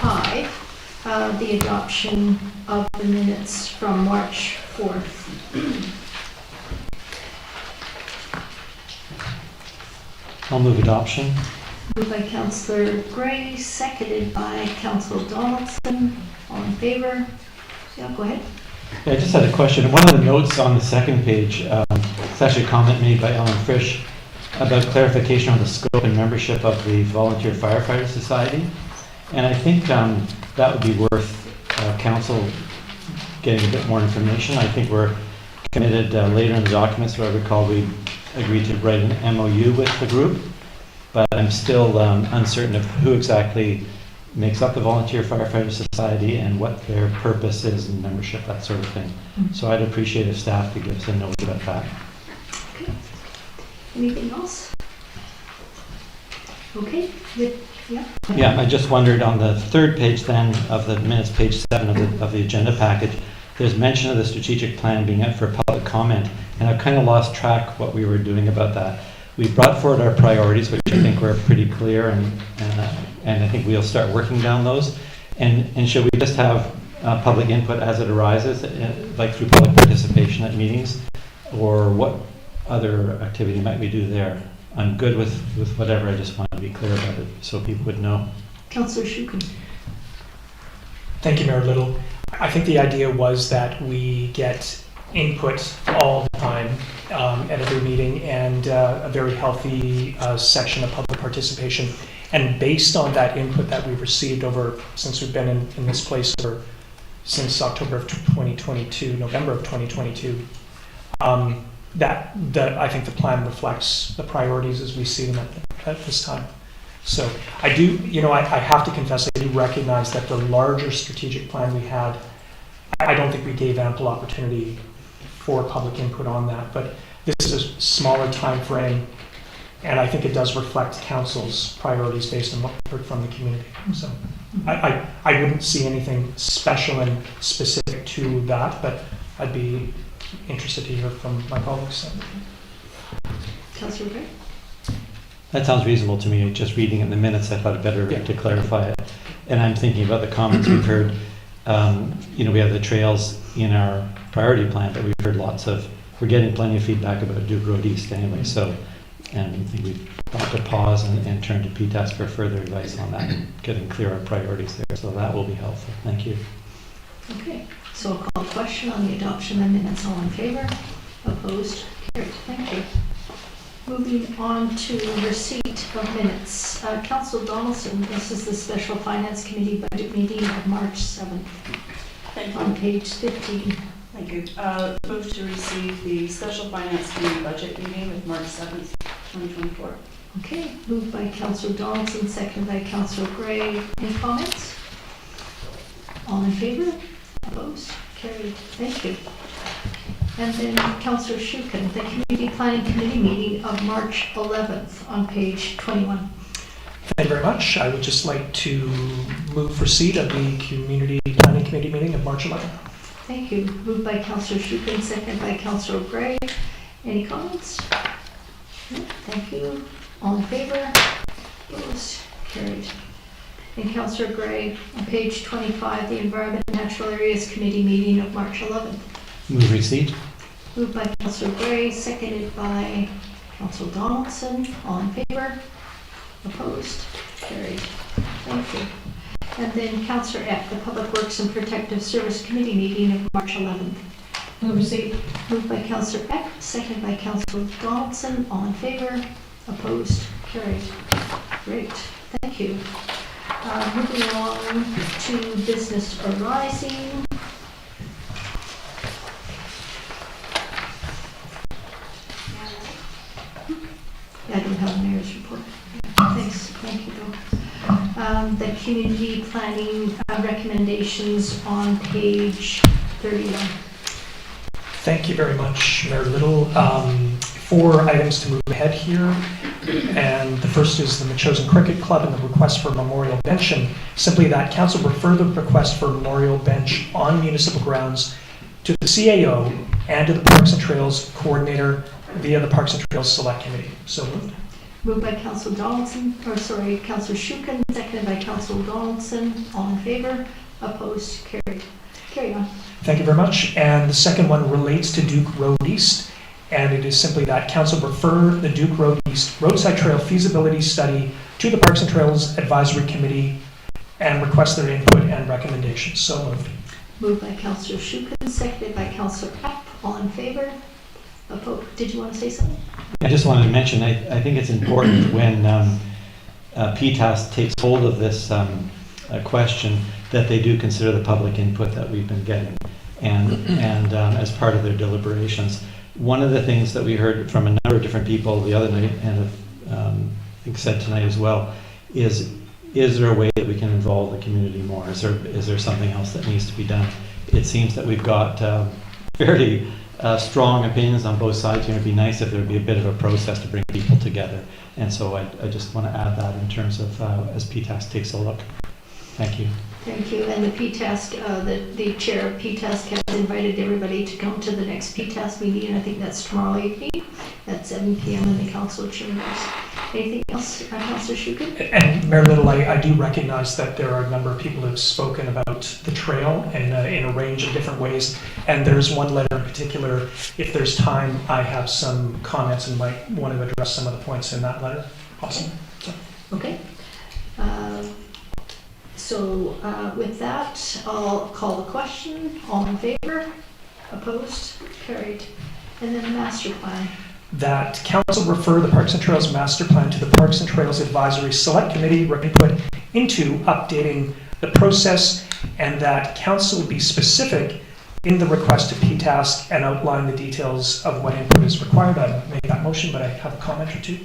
5, the adoption of the minutes from March 4th. I'll move adoption. Moved by Councillor Gray, seconded by Councillor Donaldson. All in favor? Yeah, go ahead. Yeah, I just had a question. One of the notes on the second page, it's actually a comment made by Ellen Frisch about clarification on the scope and membership of the Volunteer Firefighter Society. And I think that would be worth council getting a bit more information. I think we're committed later in the documents, where I recall we agreed to write an MOU with the group, but I'm still uncertain of who exactly makes up the Volunteer Firefighter Society and what their purpose is and membership, that sort of thing. So I'd appreciate if staff could give us a note about that. Okay. Anything else? Okay. Yeah. Yeah, I just wondered on the third page then of the minutes, page 7 of the agenda package, there's mention of the strategic plan being up for public comment, and I've kind of lost track what we were doing about that. We brought forward our priorities, which I think were pretty clear, and I think we'll start working down those. And should we just have public input as it arises, like through public participation at meetings, or what other activity might we do there? I'm good with whatever. I just want to be clear about it so people would know. Councillor Shukin. Thank you, Mayor Little. I think the idea was that we get input all the time at every meeting, and a very healthy section of public participation. And based on that input that we've received since we've been in this place since October of 2022, November of 2022, I think the plan reflects the priorities as we see them at this time. So I do, I have to confess, I do recognize that the larger strategic plan we had, I don't think we gave ample opportunity for public input on that, but this is a smaller time frame, and I think it does reflect council's priorities based on what we've heard from the community. So I wouldn't see anything special and specific to that, but I'd be interested to hear from my colleagues. Councillor Gray? That sounds reasonable to me. Just reading in the minutes, I thought it better to clarify it. And I'm thinking about the comments we've heard. We have the trails in our priority plan, but we've heard we're getting plenty of feedback about Duke Road East anyway. So, and I think we've got to pause and turn to PTAS for further advice on that and getting clearer priorities there. So that will be helpful. Thank you. Okay, so I'll call a question on the adoption of minutes. All in favor? Opposed? Carried. Thank you. Moving on to receipt of minutes. Councillor Donaldson, this is the Special Finance Committee budget meeting of March 7th. Thank you. On page 15. Thank you. Move to receive the Special Finance Committee budget meeting of March 7th, 2024. Okay, moved by Councillor Donaldson, seconded by Councillor Gray. Any comments? All in favor? Opposed? Carried. Thank you. And then Councillor Shukin, the Community Planning Committee meeting of March 11th on page 21. Thank you very much. I would just like to move receipt of the Community Planning Committee meeting of March 11th. Thank you. Moved by Councillor Shukin, seconded by Councillor Gray. Any comments? No? Thank you. All in favor? Opposed? Carried. And Councillor Gray, on page 25, the Environment and Natural Areas Committee meeting of March 11th. Move receipt. Moved by Councillor Gray, seconded by Councillor Donaldson. All in favor? Opposed? Carried. Thank you. And then Councillor Eck, the Public Works and Protective Service Committee meeting of March 11th. Move receipt. Moved by Councillor Eck, seconded by Councillor Donaldson. All in favor? Opposed? Carried. Great. Thank you. Moving along to business arising. I don't have a mayor's report. Thanks. Thank you, Bill. The community planning recommendations on page 31. Thank you very much, Mayor Little. 4 items to move ahead here. And the first is the Machosen Cricket Club and the request for a memorial bench. And simply that council refer the request for a memorial bench on municipal grounds to the CAO and to the Parks and Trails Coordinator via the Parks and Trails Select Committee. So moved. Moved by Councillor Donaldson, Councillor Shukin, seconded by Councillor Donaldson. All in favor? Opposed? Carried. Carry on. Thank you very much. And the second one relates to Duke Road East. And it is simply that council refer the Duke Road East roadside trail feasibility study to the Parks and Trails Advisory Committee and request their input and recommendations. So moved. Moved by Councillor Shukin, seconded by Councillor Peck. All in favor? Opposed? Did you want to say something? I just wanted to mention, I think it's important when PTAS takes hold of this question that they do consider the public input that we've been getting and as part of their deliberations. One of the things that we heard from a number of different people the other night and I think said tonight as well is there a way that we can involve the community more? Is there something else that needs to be done? It seems that we've got fairly strong opinions on both sides. It'd be nice if there would be a bit of a process to bring people together. And so I just want to add that in terms of as PTAS takes a look. Thank you. Thank you. And the PTAS, the chair of PTAS has invited everybody to come to the next PTAS meeting. I think that's tomorrow evening at 7 p.m. in the council chambers. Anything else, Councillor Shukin? And Mayor Little, I do recognize that there are a number of people who have spoken about the trail in a range of different ways. And there's one letter in particular, if there's time, I have some comments and might want to address some of the points in that letter. Awesome. Okay. So with that, I'll call the question. All in favor? Opposed? Carried. And then the master plan. That council refer the Parks and Trails Master Plan to the Parks and Trails Advisory Select Committee for input into updating the process, and that council be specific in the request to PTAS and outline the details of what input is required. I made that motion, but I have a comment or two.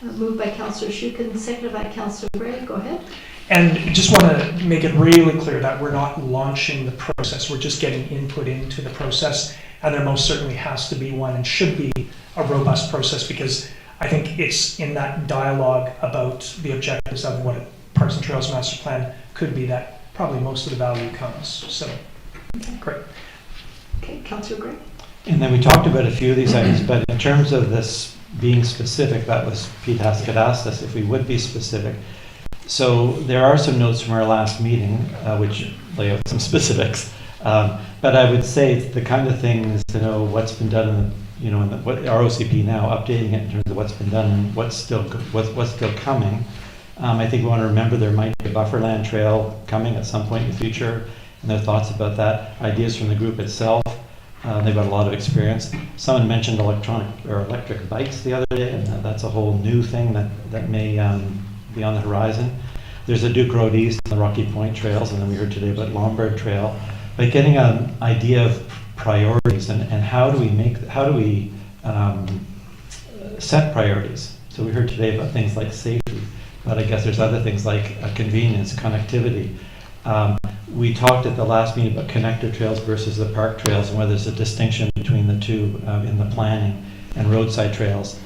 Moved by Councillor Shukin, seconded by Councillor Gray. Go ahead. And just want to make it really clear that we're not launching the process. We're just getting input into the process. And there most certainly has to be one and should be a robust process, because I think it's in that dialogue about the objectives of what a Parks and Trails Master Plan could be that probably most of the value comes. So, great. Okay, Councillor Gray. And then we talked about a few of these items, but in terms of this being specific, that was PTAS had asked us if we would be specific. So there are some notes from our last meeting, which lay out some specifics. But I would say the kind of thing is to know what's been done in the, in what ROCP now, updating it in terms of what's been done and what's still coming. I think we want to remember there might be a bufferland trail coming at some point in the future, and their thoughts about that. Ideas from the group itself. They've got a lot of experience. Someone mentioned electric bikes the other day, and that's a whole new thing that may be on the horizon. There's a Duke Road East and the Rocky Point trails, and then we heard today about Lombard Trail. But getting an idea of priorities and how do we set priorities. So we heard today about things like safety, but I guess there's other things like convenience, connectivity. We talked at the last meeting about connector trails versus the park trails and whether there's a distinction between the two in the planning, and roadside trails.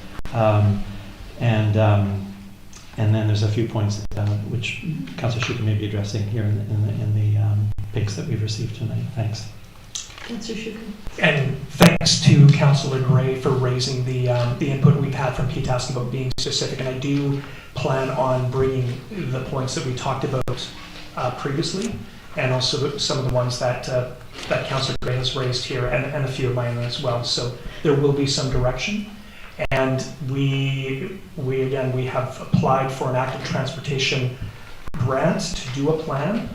And then there's a few points which Councillor Shukin may be addressing here in the picks that we've received tonight. Thanks. Councillor Shukin. And thanks to Councillor Gray for raising the input we've had from PTAS about being specific. And I do plan on bringing the points that we talked about previously, and also some of the ones that Councillor Gray has raised here, and a few of mine as well. So there will be some direction. And we have applied for an active transportation grant to do a plan.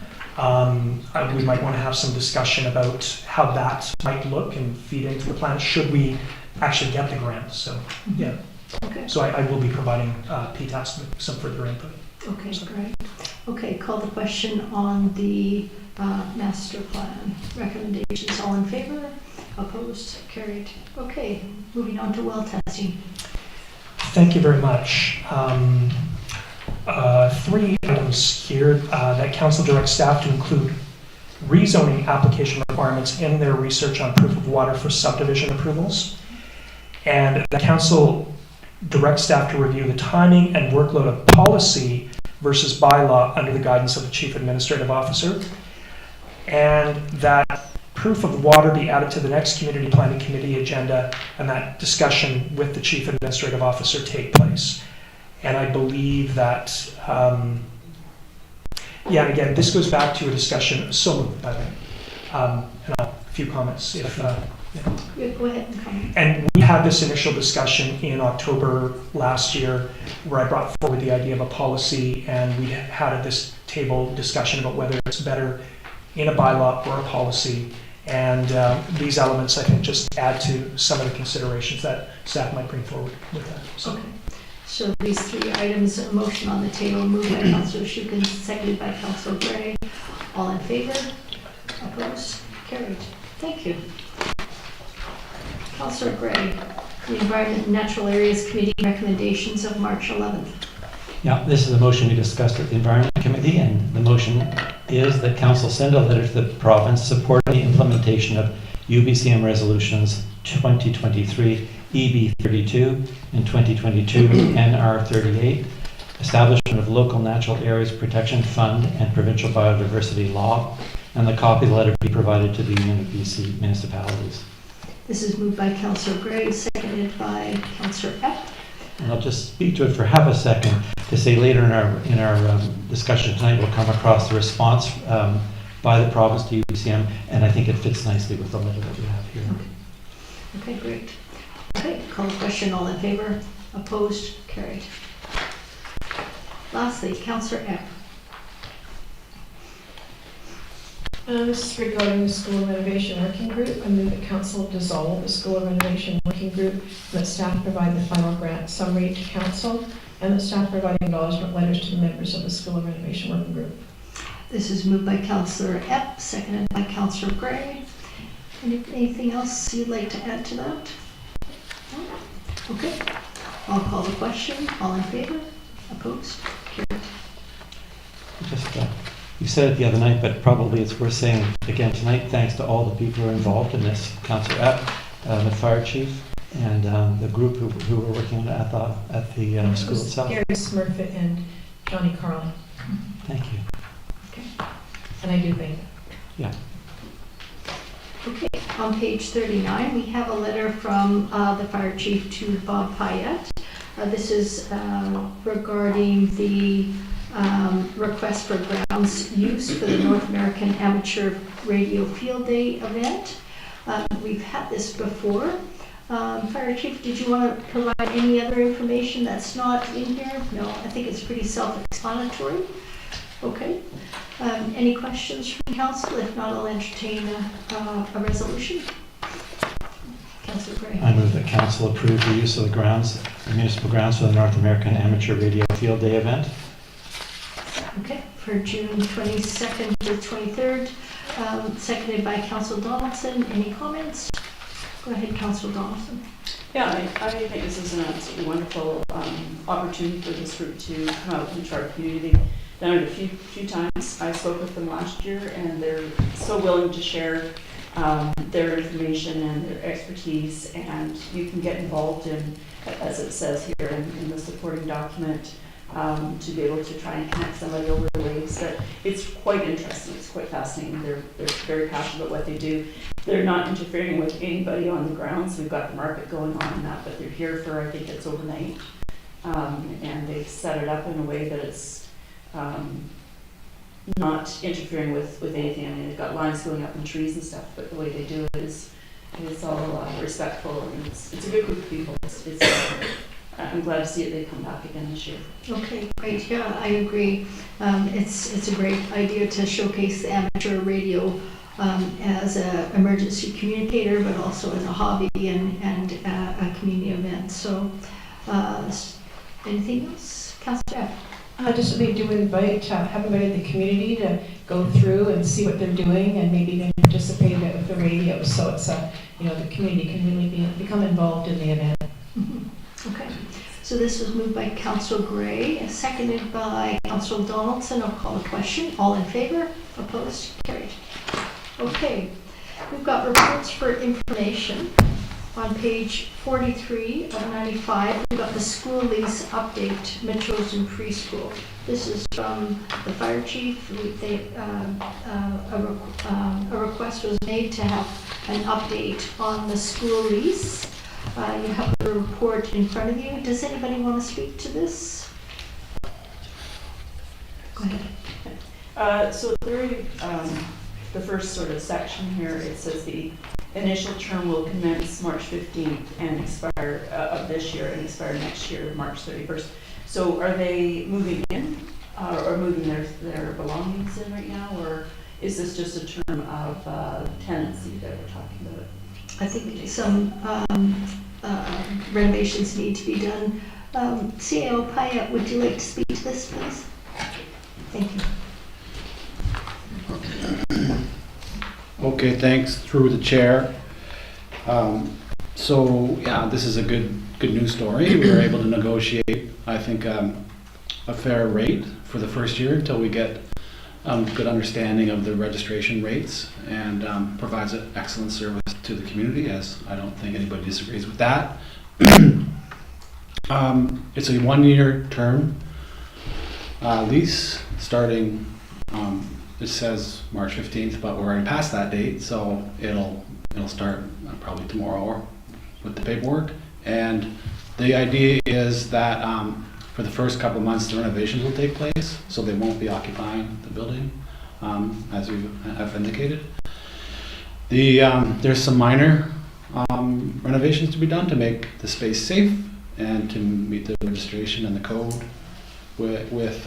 We might want to have some discussion about how that might look and feed into the plan should we actually get the grant. So, yeah. Okay. So I will be providing PTAS with some further input. Okay, great. Okay, call the question on the master plan recommendations. All in favor? Opposed? Carried. Okay, moving on to well testing. Thank you very much. 3 items here that Council directs staff to include rezoning application requirements in their research on proof of water for subdivision approvals, and the Council directs staff to review the timing and workload of policy versus bylaw under the guidance of the Chief Administrative Officer, and that proof of water be added to the next Community Planning Committee agenda, and that discussion with the Chief Administrative Officer take place. And I believe that, and again, this goes back to a discussion, so moved, by the way, and a few comments. If, Go ahead and comment. And we had this initial discussion in October last year where I brought forward the idea of a policy, and we had at this table discussion about whether it's better in a bylaw or a policy. And these elements, I think, just add to some of the considerations that staff might bring forward with that. So. Okay. So these three items, a motion on the table, moved by Councillor Shukin, seconded by Councillor Gray. All in favor? Opposed? Carried. Thank you. Councillor Gray, the Environment and Natural Areas Committee recommendations of March 11th. Yeah, this is a motion we discussed at the Environment Committee, and the motion is that Council send a letter to the province supporting the implementation of UBCM Resolutions 2023 EB 32 and 2022 NR 38, establishment of Local Natural Areas Protection Fund and Provincial Biodiversity Law, and the copy of the letter be provided to the Union of BC municipalities. This is moved by Councillor Gray, seconded by Councillor Epp. And I'll just speak to it for half a second to say later in our discussion tonight we'll come across the response by the province to UBCM, and I think it fits nicely with the letter that we have here. Okay, great. Okay, call the question. All in favor? Opposed? Carried. Lastly, Councillor Epp. This is regarding the School Renovation Working Group. I move that Council dissolve the School Renovation Working Group, and that staff provide the final grant summary to Council, and that staff provide acknowledgement letters to the members of the School Renovation Working Group. This is moved by Councillor Epp, seconded by Councillor Gray. Anything else you'd like to add to that? No? Okay. I'll call the question. All in favor? Opposed? Carried. Just, you said it the other night, but probably it's worth saying again tonight, thanks to all the people who are involved in this, Councillor Epp, the fire chief, and the group who were working on it at the school itself. Gary Smurfett and Johnny Carlin. Thank you. Okay. And I do thank. Yeah. Okay, on page 39, we have a letter from the fire chief to Bob Payette. This is regarding the request for grounds use for the North American Amateur Radio Field Day event. We've had this before. Fire chief, did you want to provide any other information that's not in here? No, I think it's pretty self-explanatory. Okay. Any questions from council? If not, I'll entertain a resolution. Councillor Gray. I move that council approve the use of the grounds, the municipal grounds for the North American Amateur Radio Field Day event. Okay, for June 22nd to 23rd, seconded by Councillor Donaldson. Any comments? Go ahead, Councillor Donaldson. Yeah, I think this is an absolutely wonderful opportunity for this group to come out into our community. Done it a few times. I spoke with them last year, and they're so willing to share their information and their expertise, and you can get involved in, as it says here in the supporting document, to be able to try and connect somebody over the waves. But it's quite interesting. It's quite fascinating. They're very passionate about what they do. They're not interfering with anybody on the grounds. We've got the market going on and that, but they're here for, I think it's overnight, and they've set it up in a way that it's not interfering with anything. I mean, they've got lines going up in trees and stuff, but the way they do it is all respectful, and it's a good group of people. I'm glad to see it. They come back again this year. Okay, great. Yeah, I agree. It's a great idea to showcase the amateur radio as an emergency communicator, but also as a hobby and a community event. So, anything else, Councillor Epp? Just we do invite everybody in the community to go through and see what they're doing, and maybe even participate in it with the radio. So it's the community can really become involved in the event. Mm-hmm. Okay. So this was moved by Councillor Gray, seconded by Councillor Donaldson. I'll call the question. All in favor? Opposed? Carried. Okay. We've got reports for information. On page 43 of 95, we've got the school lease update, Mitchell's Preschool. This is from the fire chief. A request was made to have an update on the school lease. You have the report in front of you. Does anybody want to speak to this? Go ahead. So the first sort of section here, it says the initial term will commence March 15th and expire of this year and expire next year, March 31st. So are they moving in or moving their belongings in right now, or is this just a term of tenancy that we're talking about? I think some renovations need to be done. CAO Pyatt, would you like to speak to this, please? Thank you. Okay, thanks. Through the chair. So yeah, this is a good news story. We were able to negotiate, I think, a fair rate for the first year until we get good understanding of the registration rates, and provides an excellent service to the community, as I don't think anybody disagrees with that. It's a 1-year term lease starting, it says March 15th, but we're already past that date, so it'll start probably tomorrow or with the paperwork. And the idea is that for the first couple of months, the renovations will take place, so they won't be occupying the building, as you have indicated. There's some minor renovations to be done to make the space safe and to meet the registration and the code with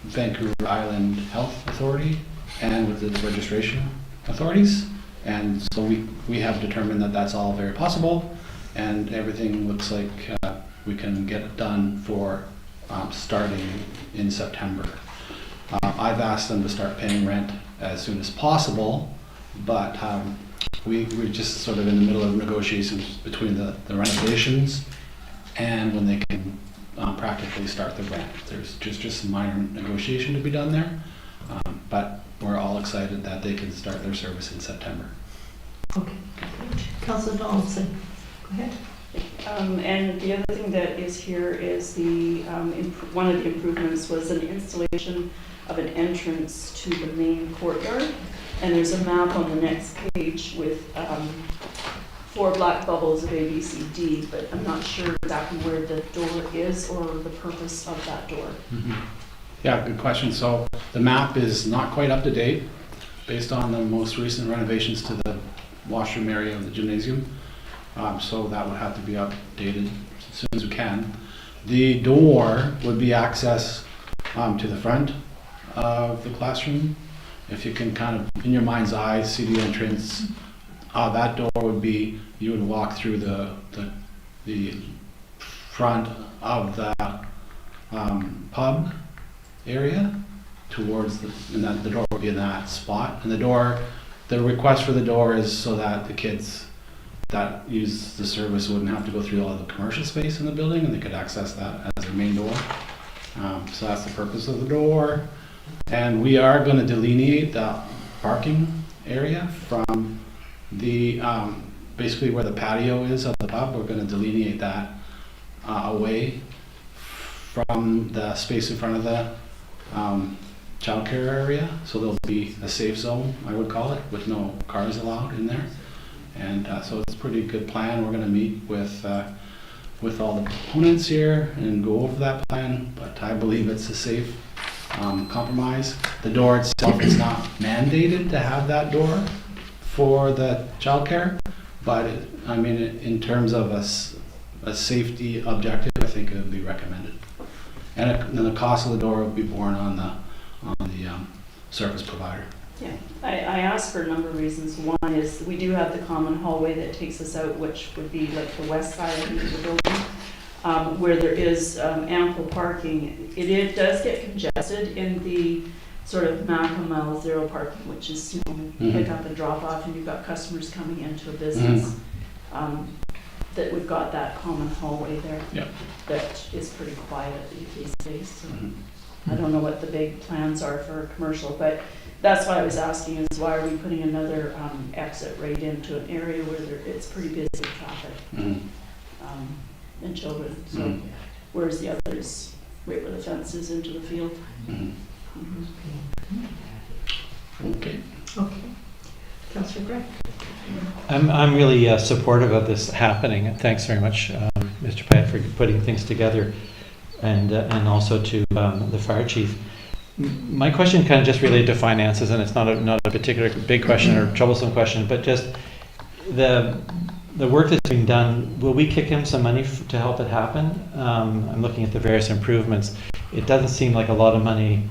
Vancouver Island Health Authority and with the registration authorities. And so we have determined that that's all very possible, and everything looks like we can get it done for starting in September. I've asked them to start paying rent as soon as possible, but we're just sort of in the middle of negotiations between the renovations and when they can practically start the rent. There's just some minor negotiation to be done there, but we're all excited that they can start their service in September. Okay. Councillor Donaldson, go ahead. And the other thing that is here is the one of the improvements was an installation of an entrance to the main courtyard. And there's a map on the next page with 4 black bubbles of A, B, C, D, but I'm not sure exactly where the door is or the purpose of that door. Mm-hmm. Yeah, good question. So the map is not quite up to date based on the most recent renovations to the washroom area of the gymnasium. So that would have to be updated as soon as we can. The door would be access to the front of the classroom. If you can kind of, in your mind's eye, see the entrance, that door would be, you would walk through the front of the pub area towards and that the door would be in that spot. And the request for the door is so that the kids that use the service wouldn't have to go through all the commercial space in the building, and they could access that as their main door. So that's the purpose of the door. And we are going to delineate the parking area from the, basically where the patio is of the pub. We're going to delineate that away from the space in front of the childcare area. So there'll be a safe zone, I would call it, with no cars allowed in there. And so it's a pretty good plan. We're going to meet with all the components here and go over that plan, but I believe it's a safe compromise. The door itself is not mandated to have that door for the childcare, but I mean, in terms of a safety objective, I think it would be recommended. And then the cost of the door will be borne on the service provider. Yeah, I asked for a number of reasons. One is we do have the common hallway that takes us out, which would be like the west side of the building, where there is ample parking. It does get congested in the sort of Macamel zero parking, which is pick up and drop off, and you've got customers coming into a business. That we've got that common hallway there that is pretty quiet these days. So I don't know what the big plans are for commercial, but that's why I was asking is why are we putting another exit right into an area where it's pretty busy with traffic and children. So whereas the others right where the fence is into the field. Okay. Okay. Councillor Greg. I'm really supportive of this happening. Thanks very much, Mr. Pyatt, for putting things together, and also to the fire chief. My question kind of just related to finances, and it's not a particular big question or troublesome question, but just the work that's being done, will we kick in some money to help it happen? I'm looking at the various improvements. It doesn't seem like a lot of money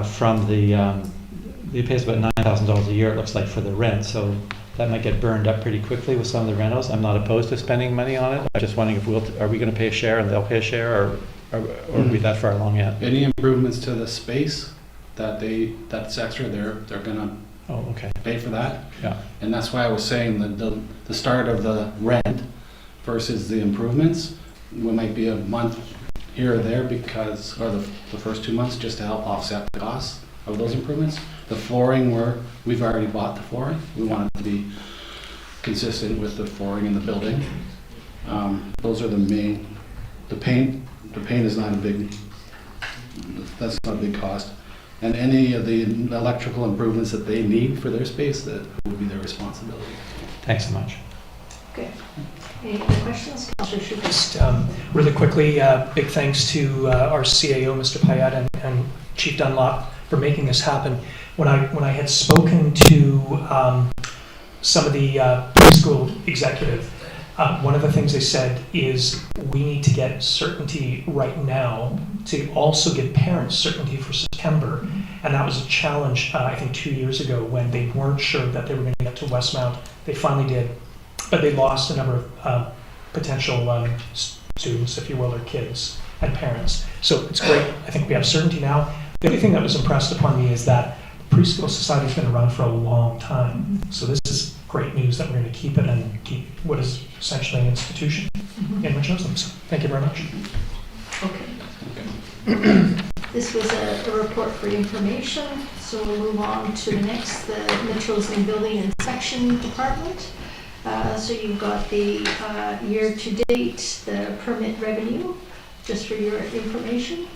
from he pays about $9,000 a year, it looks like, for the rent, so that might get burned up pretty quickly with some of the rentals. I'm not opposed to spending money on it. I'm just wondering if are we going to pay a share and they'll pay a share, or are we that far along yet? Any improvements to the space that's extra, they're gonna pay for that. Yeah. And that's why I was saying that the start of the rent versus the improvements, we might be a month here or there because, or the first 2 months, just to help offset the costs of those improvements. The flooring, we've already bought the flooring. We want it to be consistent with the flooring in the building. Those are the main. The paint is not that's not a big cost. And any of the electrical improvements that they need for their space, that would be their responsibility. Thanks so much. Okay. Any other questions? Councillor Schuster. Just really quickly, big thanks to our CAO, Mr. Payette, and Chief Dunlop for making this happen. When I had spoken to some of the preschool executive, one of the things they said is we need to get certainty right now to also give parents certainty for September. And that was a challenge, I think, 2 years ago when they weren't sure that they were going to get to Westmount. They finally did, but they lost a number of potential students, if you will, or kids and parents. So it's great. I think we have certainty now. The other thing that was impressed upon me is that Preschool Society has been around for a long time. So this is great news that we're going to keep it and keep what is essentially an institution in Metchosin. So thank you very much. Okay. This was a report for information, so we'll move on to the next, the Metchosin Building Inspection Department. So you've got the year-to-date, the permit revenue, just for your information.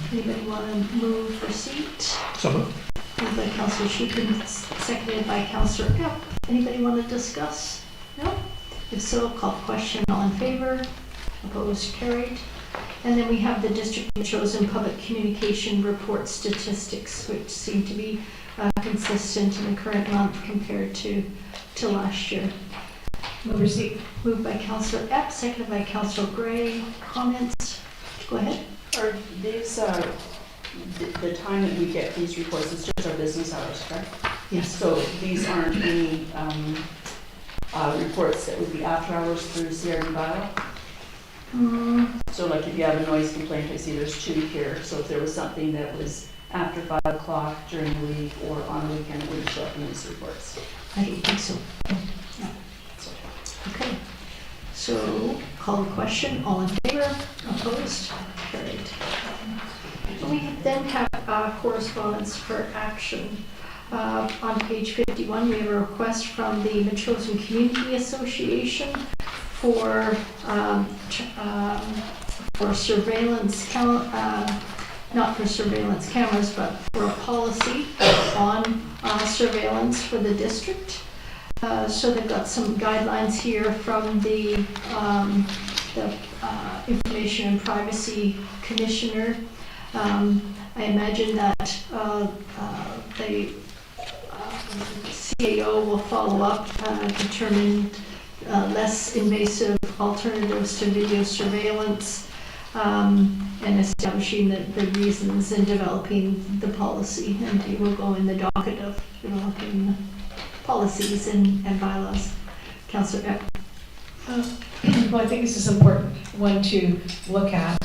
Anybody want to move or seat? So moved. Moved by Councillor Schuken, seconded by Councillor Epp. Anybody want to discuss? No? If so, call the question. All in favor? Opposed? Carried. And then we have the District of Metchosin Public Communication Report statistics, which seem to be consistent in the current month compared to last year. Move receipt. Moved by Councillor Epp, seconded by Councillor Gray. Comments? Go ahead. Are these, the time that we get these reports, it's just our business hours, correct? Yes. So these aren't any reports that would be after hours through CRD bylaw? So like if you have a noise complaint, I see there's 2 here, so if there was something that was after 5 o'clock during the week or on the weekend, it wouldn't show up in these reports? I don't think so. No. Okay. So, call the question. All in favor? Opposed? Carried. We then have correspondence for action. On page 51, we have a request from the Metchosin Community Association for surveillance, not for surveillance cameras, but for a policy on surveillance for the district. So they've got some guidelines here from the Information and Privacy Commissioner. I imagine that the CAO will follow up, determine less invasive alternatives to video surveillance, and establishing the reasons in developing the policy. And it will go in the docket of developing policies and bylaws. Councillor Epp. Well, I think this is an important one to look at,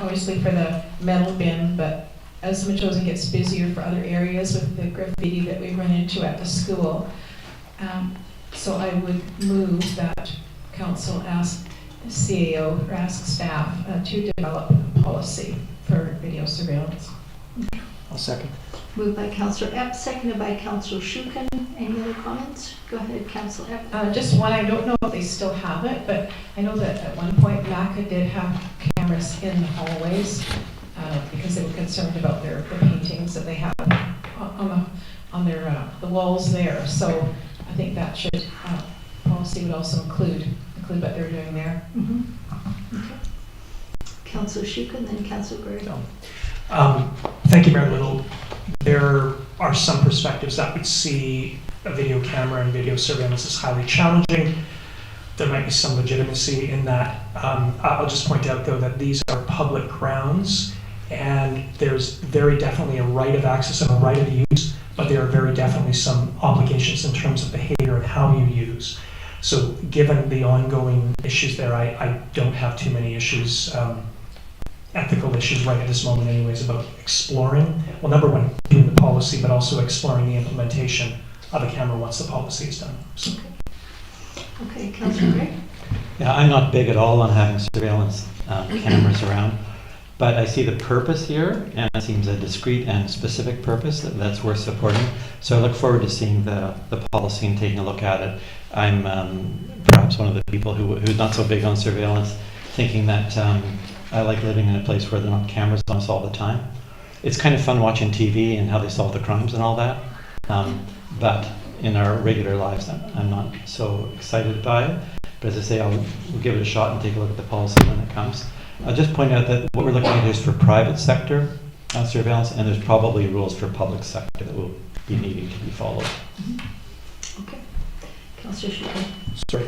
obviously for the metal bin, but as Metchosin gets busier for other areas with the graffiti that we run into at the school. So I would move that council ask CAO or ask staff to develop a policy for video surveillance. I'll second. Moved by Councillor Epp, seconded by Councillor Schuken. Any other comments? Go ahead, Councillor Epp. Just one, I don't know if they still have it, but I know that at one point MACA did have cameras in the hallways because they were concerned about the paintings that they have on their the walls there. So I think that should policy would also include what they're doing there. Okay. Councillor Schuken, then Councillor Gray. Thank you, Mayor Little. There are some perspectives that would see a video camera and video surveillance is highly challenging. There might be some legitimacy in that. I'll just point out, though, that these are public grounds, and there's very definitely a right of access and a right of use, but there are very definitely some obligations in terms of behavior and how you use. So given the ongoing issues there, I don't have too many issues, ethical issues right at this moment anyways, about exploring, well, number one, doing the policy, but also exploring the implementation of a camera once the policy is done. So. Okay, Councillor Gray? Yeah, I'm not big at all on having surveillance cameras around, but I see the purpose here, and it seems a discrete and specific purpose that's worth supporting. So I look forward to seeing the policy and taking a look at it. I'm perhaps one of the people who's not so big on surveillance, thinking that I like living in a place where there are not cameras on us all the time. It's kind of fun watching TV and how they solve the crimes and all that, but in our regular lives, I'm not so excited by it. But as I say, we'll give it a shot and take a look at the policy when it comes. I'll just point out that what we're looking at is for private sector surveillance, and there's probably rules for public sector that will be needing to be followed. Okay. Councillor Schulte? Sorry.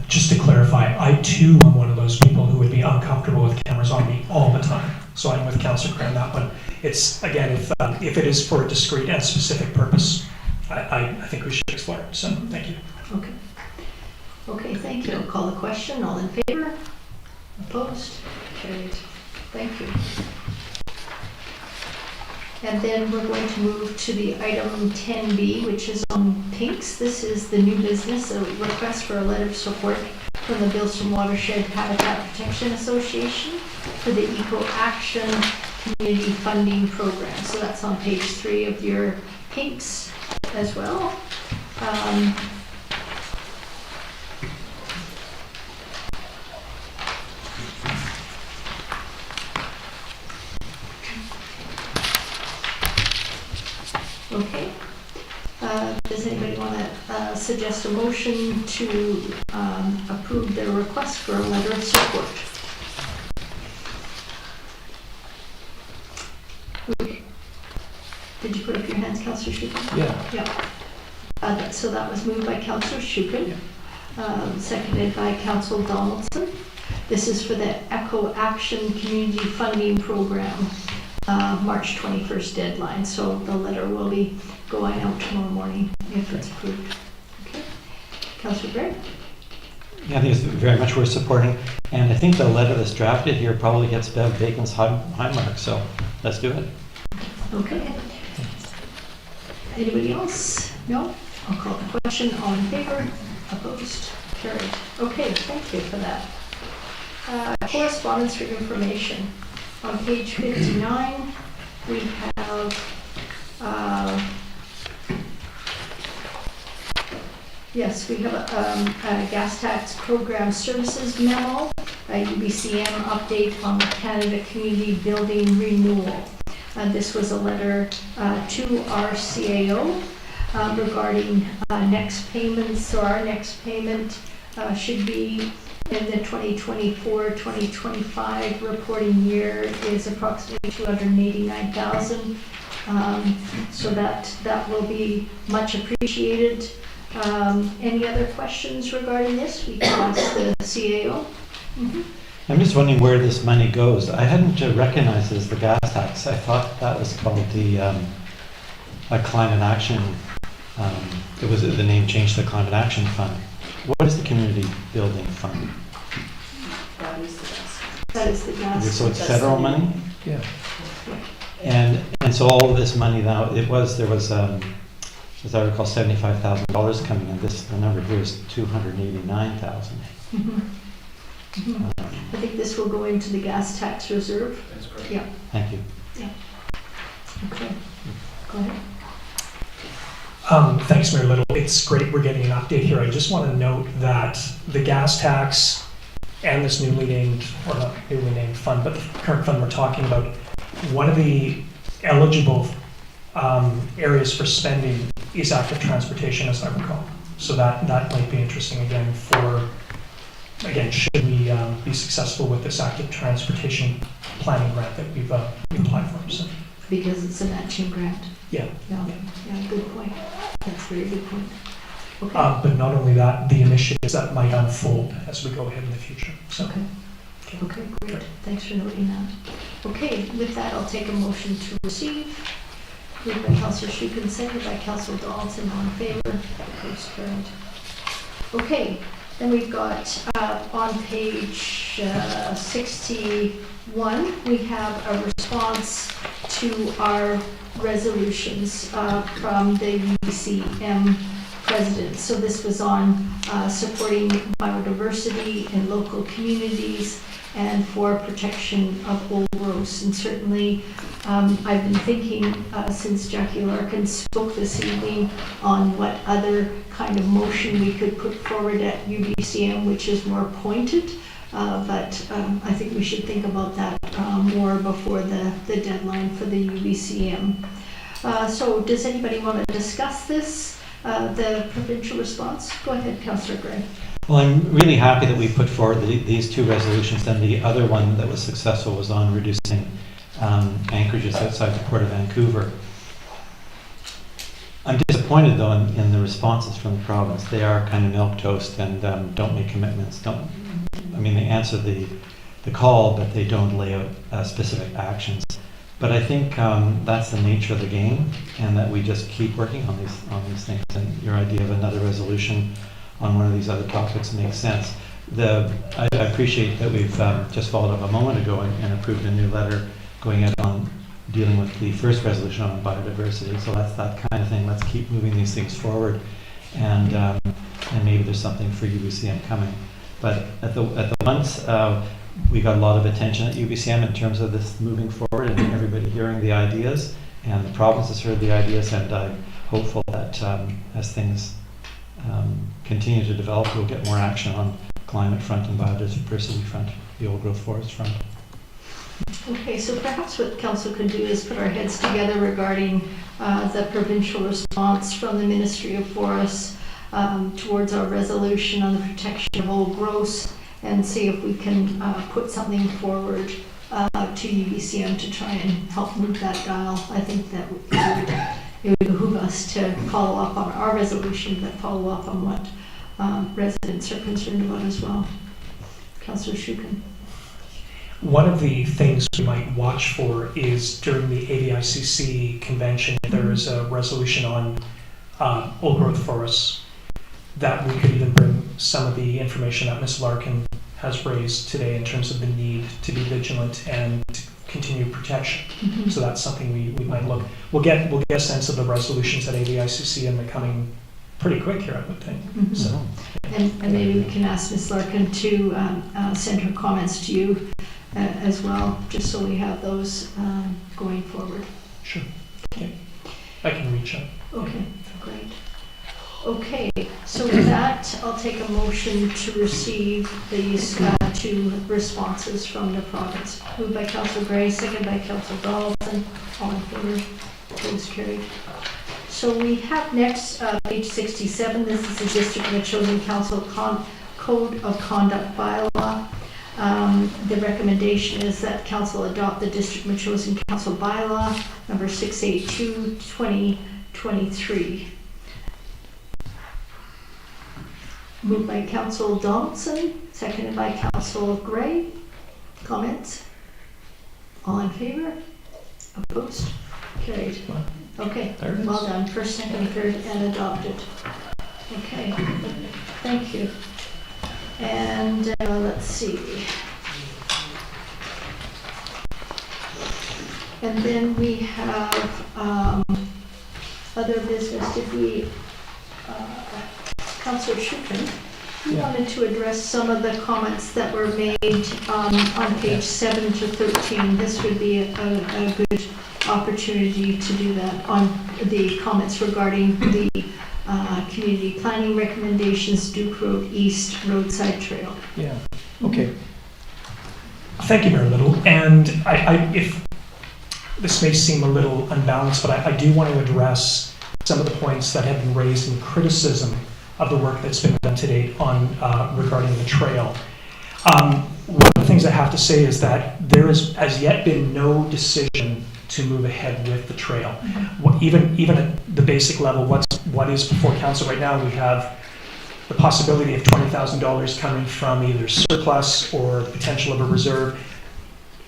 Just to clarify, I too am one of those people who would be uncomfortable with cameras on me all the time. So I'm with Councillor Cray on that one. It's, again, if it is for a discrete and specific purpose, I think we should explore it. So thank you. Okay. Okay, thank you. I'll call the question. All in favor? Opposed? Carried. Thank you. And then we're going to move to the item 10B, which is on PINKS. This is the new business, a request for a letter of support from the Bilston Watershed Habitat Protection Association for the Eco Action Community Funding Program. So that's on page 3 of your PINKS as well. Okay. Does anybody want to suggest a motion to approve their request for a letter of support? Did you put up your hands, Councillor Schulte? Yeah. So that was moved by Councillor Schulte, seconded by Councillor Donaldson. This is for the Eco Action Community Funding Program. March 21st deadline, so the letter will be going out tomorrow morning if it's approved. Okay. Councillor Gray? Yeah, I think it's very much worth supporting, and I think the letter that's drafted here probably gets Bev Bacon's high mark, so let's do it. Okay. Anybody else? No? I'll call the question. All in favor? Opposed? Carried. Okay, thank you for that. Correspondence for information. On page 59, we have, yes, we have a gas tax program services memo, a UBCM update on the Canada Community Building Renewal. This was a letter to our CAO regarding next payments. So our next payment should be in the 2024-2025 reporting year is approximately $289,000. So that will be much appreciated. Any other questions regarding this? We can ask the CAO. Mm-hmm. I'm just wondering where this money goes. I hadn't recognized it as the gas tax. I thought that was called the Climate Action. It was the name changed to the Climate Action Fund. What is the Community Building Fund? That is the gas. That is the gas. So it's federal money? Yeah. And so all of this money now, there was, as I recall, $75,000 coming in. The number here is $289,000. Mm-hmm. Mm-hmm. I think this will go into the gas tax reserve. That's correct. Yeah. Thank you. Yeah. Okay. Go ahead. Thanks, Mayor Little. It's great we're getting an update here. I just want to note that the gas tax and this newly named, or not newly named fund, but the current fund we're talking about, one of the eligible areas for spending is active transportation, as I recall. So that might be interesting again should we be successful with this active transportation planning grant that we've applied for. So because it's a matching grant. Yeah. Yeah, good point. That's a very good point. Okay. But not only that, the initiatives that might unfold as we go ahead in the future. So. Okay, great. Thanks for noting that. Okay, with that, I'll take a motion to receive. Moved by Councillor Shukin, seconded by Councillor Dalton. All in favor? Opposed? Carried. Okay, then we've got on page 61, we have a response to our resolutions from the UBCM president. So this was on supporting biodiversity in local communities and for protection of old growths. And certainly I've been thinking since Jackie Larkin spoke this evening on what other kind of motion we could put forward at UBCM, which is more pointed. But I think we should think about that more before the deadline for the UBCM. So does anybody want to discuss this, the provincial response? Go ahead, Councillor Gray. Well, I'm really happy that we put forward these two resolutions, and the other one that was successful was on reducing anchorages outside the Port of Vancouver. I'm disappointed, though, in the responses from the province. They are kind of milquetoast and don't make commitments. They answer the call, but they don't lay out specific actions. But I think that's the nature of the game, and that we just keep working on these things. And your idea of another resolution on one of these other topics makes sense. I appreciate that we've just followed up a moment ago and approved a new letter going out on dealing with the first resolution on biodiversity. So that's that kind of thing. Let's keep moving these things forward, and maybe there's something for UBCM coming. But at the once, we got a lot of attention at UBCM in terms of this moving forward and everybody hearing the ideas, and the province has heard the ideas, and I'm hopeful that as things continue to develop, we'll get more action on climate front and biodiversity front, the old growth forest front. Okay, so perhaps what Council can do is put our heads together regarding the provincial response from the Ministry of Forests towards our resolution on the protection of old growths, and see if we can put something forward to UBCM to try and help move that dial. I think that it would behoove us to follow up on our resolution, but follow up on what residents are concerned about as well. Councillor Shukin. One of the things we might watch for is during the AVICC convention, there is a resolution on old growth forests, that we could even bring some of the information that Ms. Larkin has raised today in terms of the need to be vigilant and to continue protection. Mm-hmm. So that's something we might look. We'll get a sense of the resolutions at AVICC, and they're coming pretty quick here, I would think. Mm-hmm. So, and maybe we can ask Ms. Larkin to send her comments to you as well, just so we have those going forward. Sure. Okay. I can reach out. Okay, great. Okay, so with that, I'll take a motion to receive these two responses from the province. Moved by Councillor Gray, seconded by Councillor Donaldson. All in favor? Opposed? Carried. So we have next page 67. This is the District of Metchosin Council Code of Conduct bylaw. The recommendation is that Council adopt the District Metchosin Council bylaw number 682 2023. Moved by Councillor Donaldson, seconded by Councillor Gray. Comments? All in favor? Opposed? Carried. Okay, well done. First, second, third, and adopted. Okay, thank you. And let's see. And then we have other business. Did we, Councillor Shukin, you wanted to address some of the comments that were made on page 7 to 13. This would be a good opportunity to do that on the comments regarding the community planning recommendations, Duke Road East roadside trail. Yeah, okay. Thank you, Mayor Little. And if this may seem a little unbalanced, but I do want to address some of the points that have been raised in criticism of the work that's been done to date on regarding the trail. One of the things I have to say is that there has as yet been no decision to move ahead with the trail. Even at the basic level, what is before council right now, we have the possibility of $20,000 coming from either surplus or potential of a reserve,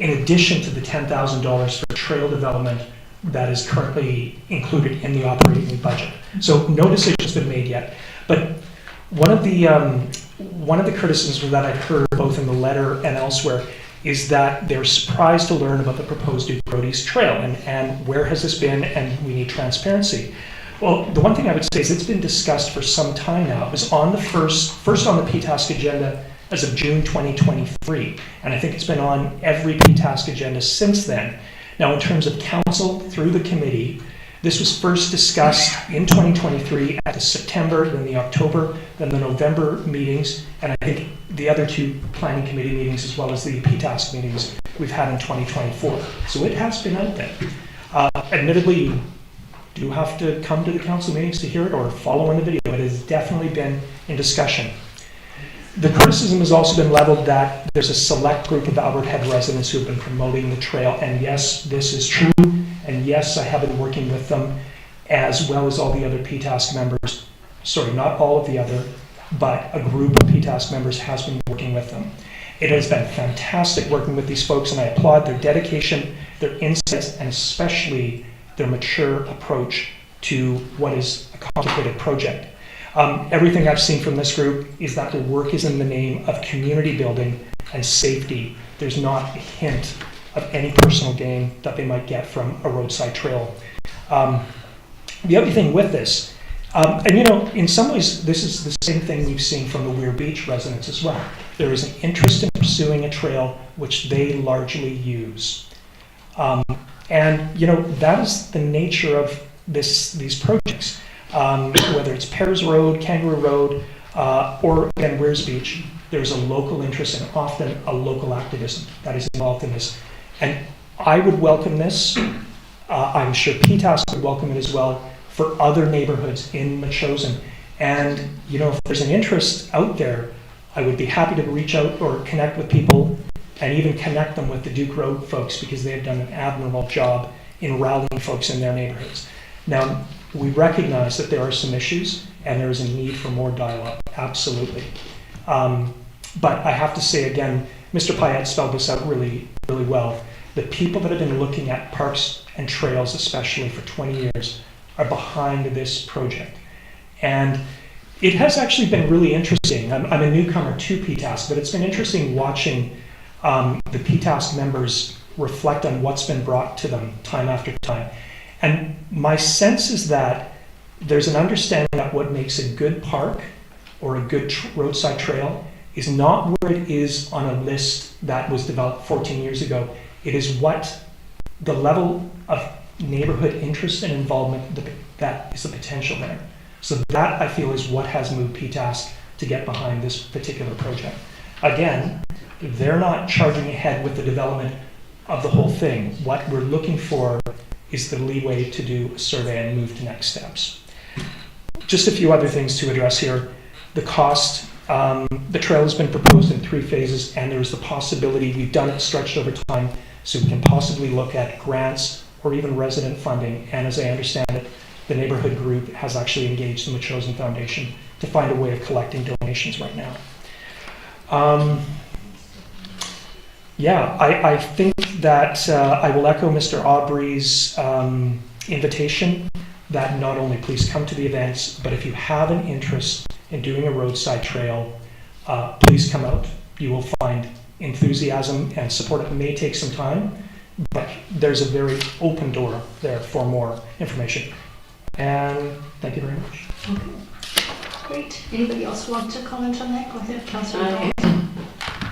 in addition to the $10,000 for trail development that is currently included in the operating budget. So no decision's been made yet. But one of the criticisms that I've heard both in the letter and elsewhere is that they're surprised to learn about the proposed Duke Road East Trail and where has this been, and we need transparency. Well, the one thing I would say is it's been discussed for some time now. It was on the first on the PTASC agenda as of June 2023, and I think it's been on every PTASC agenda since then. Now, in terms of council through the committee, this was first discussed in 2023 at the September, then the October, then the November meetings, and I think the other two planning committee meetings as well as the PTASC meetings we've had in 2024. So it has been out there. Admittedly, you do have to come to the council meetings to hear it or follow in the video, but it has definitely been in discussion. The criticism has also been leveled that there's a select group of Albert Head residents who have been promoting the trail, and yes, this is true, and yes, I have been working with them as well as all the other PTASC members. Sorry, not all of the other, but a group of PTASC members has been working with them. It has been fantastic working with these folks, and I applaud their dedication, their insights, and especially their mature approach to what is a complicated project. Everything I've seen from this group is that the work is in the name of community building and safety. There's not a hint of any personal gain that they might get from a roadside trail. The other thing with this, and you know, in some ways, this is the same thing we've seen from the Weir Beach residents as well. There is an interest in pursuing a trail which they largely use. And you know, that is the nature of these projects. Whether it's Pears Road, Kangaroo Road, or again, Weirs Beach, there's a local interest and often a local activism that is involved in this. And I would welcome this. I'm sure PTASC would welcome it as well for other neighborhoods in Metchosin. And you know, if there's an interest out there, I would be happy to reach out or connect with people and even connect them with the Duke Road folks, because they have done an admirable job in rallying folks in their neighborhoods. Now, we recognize that there are some issues and there is a need for more dialogue, absolutely. But I have to say again, Mr. Payette spelled this out really, really well. The people that have been looking at parks and trails, especially for 20 years, are behind this project. And it has actually been really interesting. I'm a newcomer to PTASC, but it's been interesting watching the PTASC members reflect on what's been brought to them time after time. And my sense is that there's an understanding that what makes a good park or a good roadside trail is not where it is on a list that was developed 14 years ago. It is what the level of neighborhood interest and involvement that is the potential there. So that, I feel, is what has moved PTASC to get behind this particular project. Again, they're not charging ahead with the development of the whole thing. What we're looking for is the leeway to do a survey and move to next steps. Just a few other things to address here. The cost, the trail has been proposed in 3 phases, and there's the possibility, we've done it stretched over time, so we can possibly look at grants or even resident funding. And as I understand it, the neighborhood group has actually engaged the Metchosin Foundation to find a way of collecting donations right now. I think that I will echo Mr. Aubry's invitation that not only please come to the events, but if you have an interest in doing a roadside trail, please come out. You will find enthusiasm and support. It may take some time, but there's a very open door there for more information. And thank you very much. Okay. Great. Anybody else want to comment on that? Go ahead, Councillor. I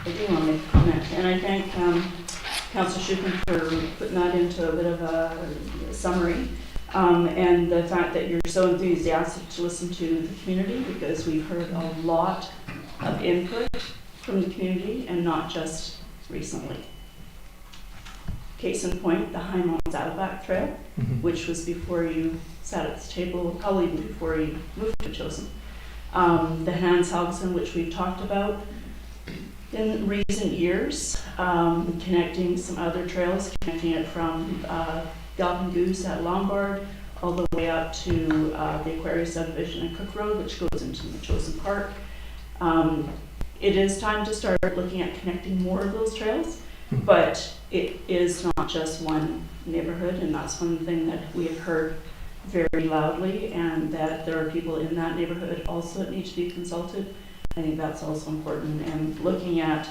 do want to make a comment, and I thank Councillor Schuppen for putting that into a bit of a summary, and the fact that you're so enthusiastic to listen to the community, because we've heard a lot of input from the community and not just recently. Case in point, the Highmont Saddleback Trail, which was before you sat at the table, probably even before you moved to Chosen. The Hans Helgeson, which we've talked about. in recent years, connecting some other trails, connecting it from Galvin Goose at Lombard all the way up to the Aquarius subdivision and Cook Road, which goes into Metchosin Park. It is time to start looking at connecting more of those trails, but it is not just one neighborhood, and that's one thing that we have heard very loudly, and that there are people in that neighborhood also that need to be consulted. I think that's also important. And looking at,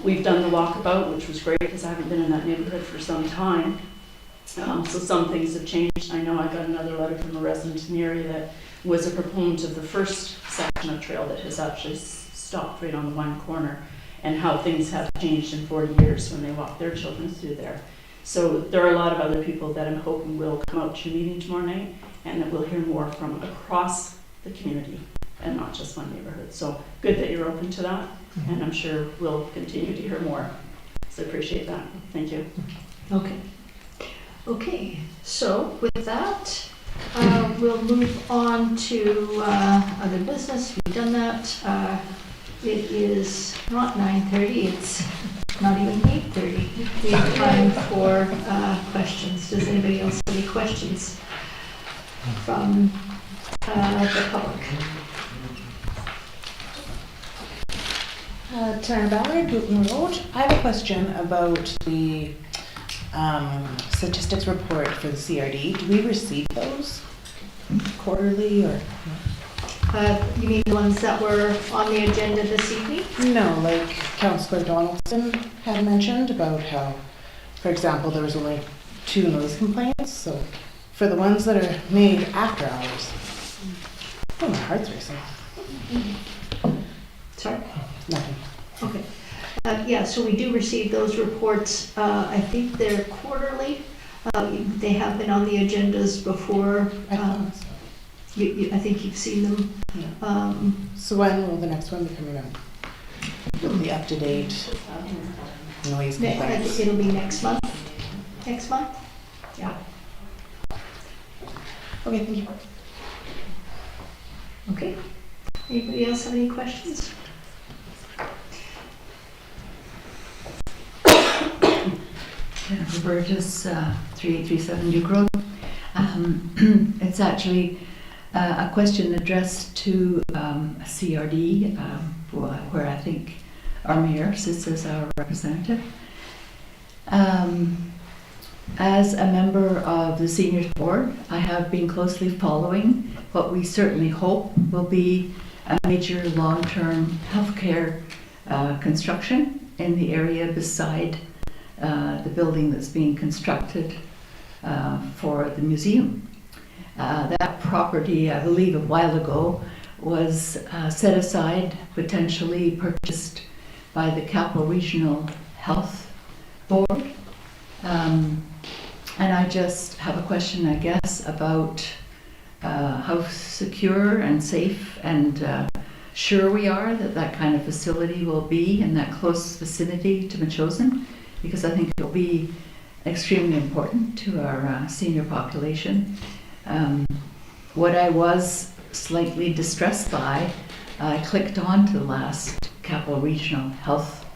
we've done the walkabout, which was great because I haven't been in that neighborhood for some time. So some things have changed. I know I got another letter from a resident in the area that was a proponent of the first section of trail that has actually stopped right on the one corner, and how things have changed in 40 years when they walk their children through there. So there are a lot of other people that I'm hoping will come out to your meeting tomorrow night, and that we'll hear more from across the community and not just one neighborhood. So good that you're open to that, and I'm sure we'll continue to hear more. So appreciate that. Thank you. Okay. Okay, so with that, we'll move on to other business. We've done that. It is not 9:30, it's not even 8:30. We have time for questions. Does anybody else have any questions from the public? Tara Ballard, Booton Road. I have a question about the statistics report for the CRD. Do we receive those quarterly or? You mean the ones that were on the agenda this evening? No, like Councillor Donaldson had mentioned about how, for example, there was only 2 noise complaints. So for the ones that are made after hours, oh, my heart's racing. Sorry? Nothing. Okay. Yeah, so we do receive those reports. I think they're quarterly. They have been on the agendas before. I think you've seen them. Yeah. So when will the next one be coming out? The up-to-date noise complaints? It'll be next month. Next month? Yeah. Okay, thank you. Okay. Anybody else have any questions? Jennifer Burgess, 3837 Duke Road. It's actually a question addressed to a CRD, where I think our mayor sits as our representative. As a member of the seniors board, I have been closely following what we certainly hope will be a major long-term healthcare construction in the area beside the building that's being constructed for the museum. That property, I believe a while ago, was set aside, potentially purchased by the Capital Regional Health Board. And I just have a question, I guess, about how secure and safe and sure we are that that kind of facility will be in that close vicinity to Metchosin, because I think it will be extremely important to our senior population. What I was slightly distressed by, I clicked on to the last Capital Regional Health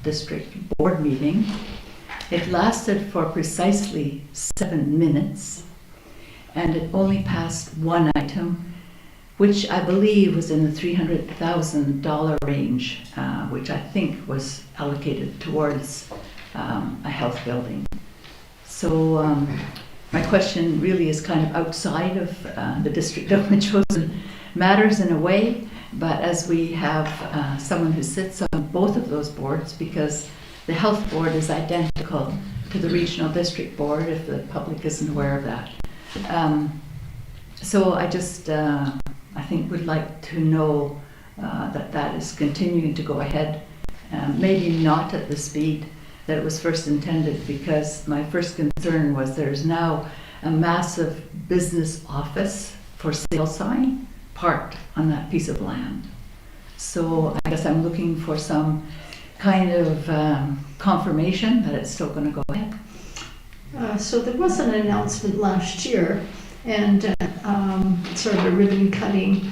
District Board meeting. It lasted for precisely 7 minutes, and it only passed one item, which I believe was in the $300,000 range, which I think was allocated towards a health building. So my question really is kind of outside of the District of Metchosin matters in a way, but as we have someone who sits on both of those boards, because the health board is identical to the regional district board, if the public isn't aware of that. So I just, I think would like to know that that is continuing to go ahead, maybe not at the speed that it was first intended, because my first concern was there's now a massive business office for sale sign parked on that piece of land. So I guess I'm looking for some kind of confirmation that it's still going to go ahead. So there was an announcement last year, and sort of a ribbon cutting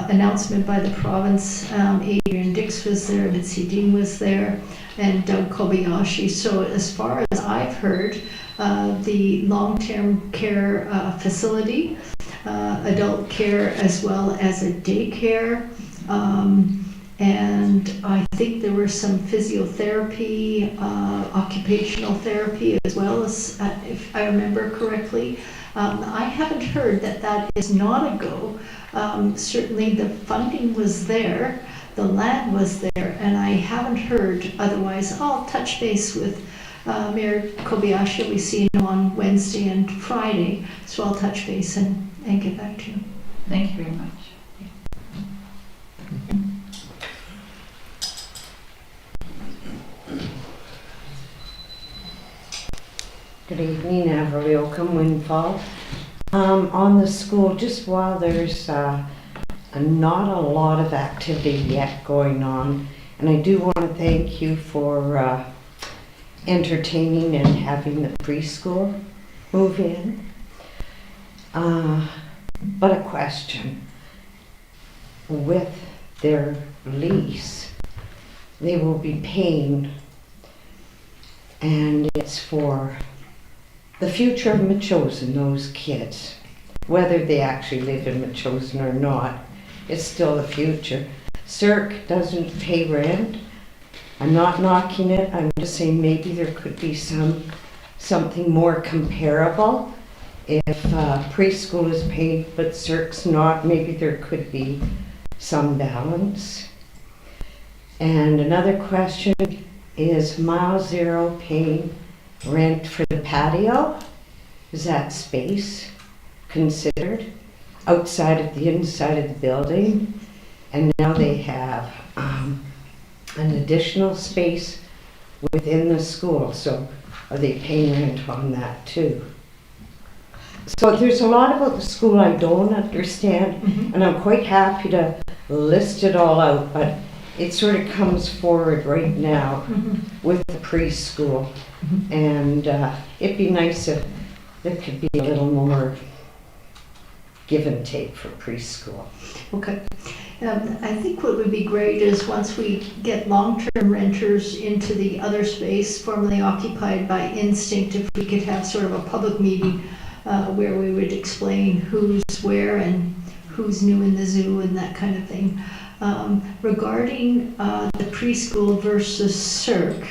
announcement by the province. Adrian Dix was there, Mitzi Dean was there, and Doug Kobayashi. So as far as I've heard, the long-term care facility, adult care as well as a daycare, and I think there were some physiotherapy, occupational therapy as well, as if I remember correctly. I haven't heard that that is not a go. Certainly the funding was there, the land was there, and I haven't heard otherwise. I'll touch base with Mayor Kobayashi. We see him on Wednesday and Friday, so I'll touch base and get back to you. Thank you very much. Good evening, Averly Oakham, Windfall. On the school, just while there's not a lot of activity yet going on, and I do want to thank you for entertaining and having the preschool move in. But a question. With their lease, they will be paying, and it's for the future of Metchosin, those kids. Whether they actually live in Metchosin or not, it's still the future. CERC doesn't pay rent. I'm not knocking it, I'm just saying maybe there could be something more comparable. If preschool is paid but CERC's not, maybe there could be some balance. And another question, is Mile Zero paying rent for the patio? Is that space considered outside of the inside of the building? And now they have an additional space within the school, so are they paying rent on that too? So there's a lot about the school I don't understand, and I'm quite happy to list it all out, but it sort of comes forward right now with the preschool. And it'd be nice if there could be a little more give and take for preschool. Okay. I think what would be great is once we get long-term renters into the other space formerly occupied by Instinct, if we could have sort of a public meeting where we would explain who's where and who's new in the zoo and that kind of thing. Regarding the preschool versus CERC,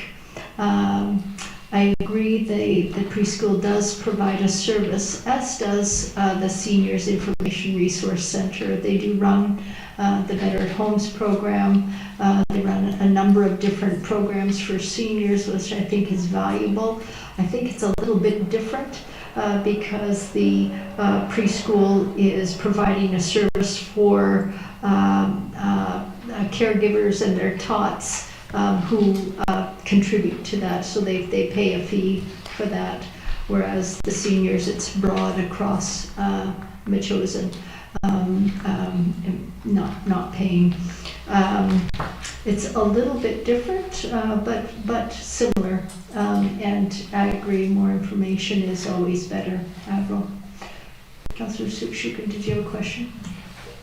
I agree the preschool does provide a service, as does the Seniors Information Resource Center. They do run the Better at Homes program. They run a number of different programs for seniors, which I think is valuable. I think it's a little bit different because the preschool is providing a service for caregivers and their tots who contribute to that, so they pay a fee for that, whereas the seniors, it's broad across Metchosin, not paying. It's a little bit different, but similar, and I agree, more information is always better. Avril. Councillor Shukin, did you have a question?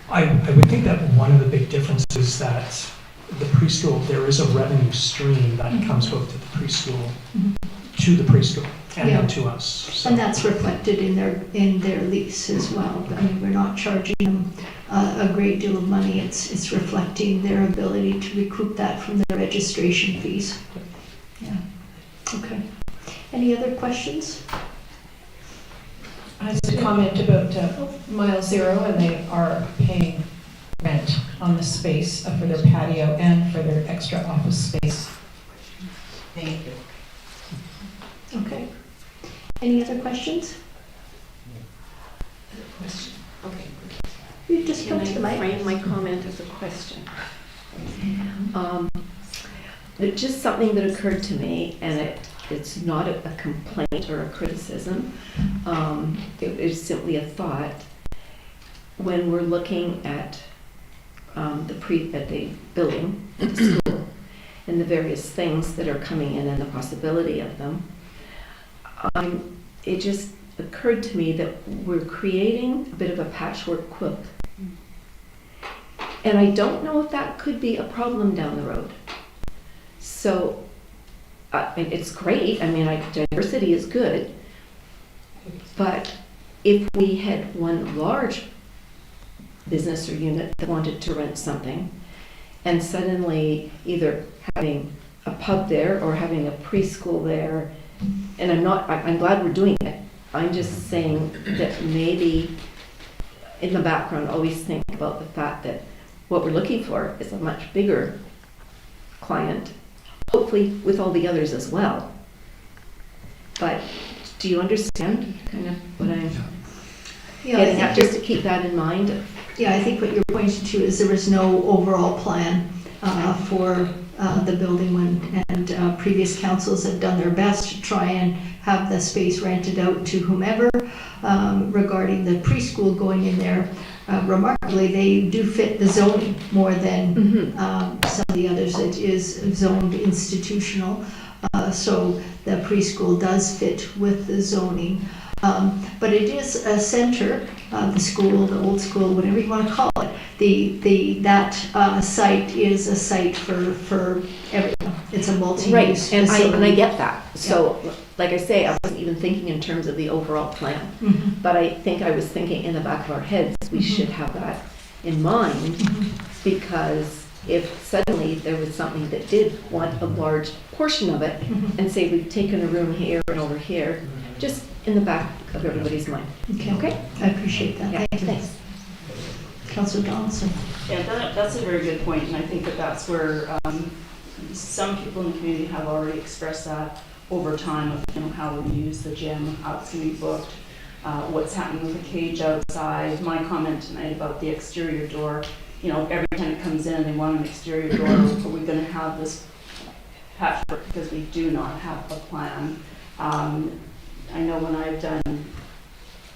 I would think that one of the big differences is that the preschool, there is a revenue stream that comes both to the preschool, to the preschool, and then to us. So. And that's reflected in their lease as well. I mean, we're not charging them a great deal of money. It's reflecting their ability to recoup that from their registration fees. Yeah. Okay. Any other questions? I just comment about Mile Zero, and they are paying rent on the space for their patio and for their extra office space. Thank you. Okay. Any other questions? Okay. You just come to the mic. Frame my comment as a question. It's just something that occurred to me, and it's not a complaint or a criticism. It is simply a thought. When we're looking at the building, the school, and the various things that are coming in and the possibility of them, it just occurred to me that we're creating a bit of a patchwork quilt. And I don't know if that could be a problem down the road. So, and it's great, I mean, diversity is good, but if we had one large business or unit that wanted to rent something, and suddenly either having a pub there or having a preschool there, and I'm glad we're doing it, I'm just saying that maybe in the background, always think about the fact that what we're looking for is a much bigger client, hopefully with all the others as well. But do you understand kind of what I'm getting at? Just to keep that in mind. Yeah, I think what you're pointing to is there was no overall plan for the building and previous councils have done their best to try and have the space rented out to whomever. Regarding the preschool going in there, remarkably, they do fit the zoning more than some of the others. It is zoned institutional, so the preschool does fit with the zoning. But it is a center, the school, the old school, whatever you want to call it. That site is a site for everything. It's a multi-use Right, and facility. I get that. So, like I say, I wasn't even thinking in terms of the overall plan. But I think I was thinking in the back of our heads, we should have that in mind, because if suddenly there was something that did want a large portion of it, and say we've taken a room here and over here, just in the back of everybody's mind. Okay, I appreciate that. Yeah, Thank you. thanks. Councillor Donaldson. Yeah, that's a very good point, and I think that's where some people in the community have already expressed that over time of how we use the gym, how it's going to be booked, what's happening with the cage outside. My comment tonight about the exterior door, every tenant comes in, they want an exterior door, are we going to have this patchwork because we do not have a plan? I know when I've done,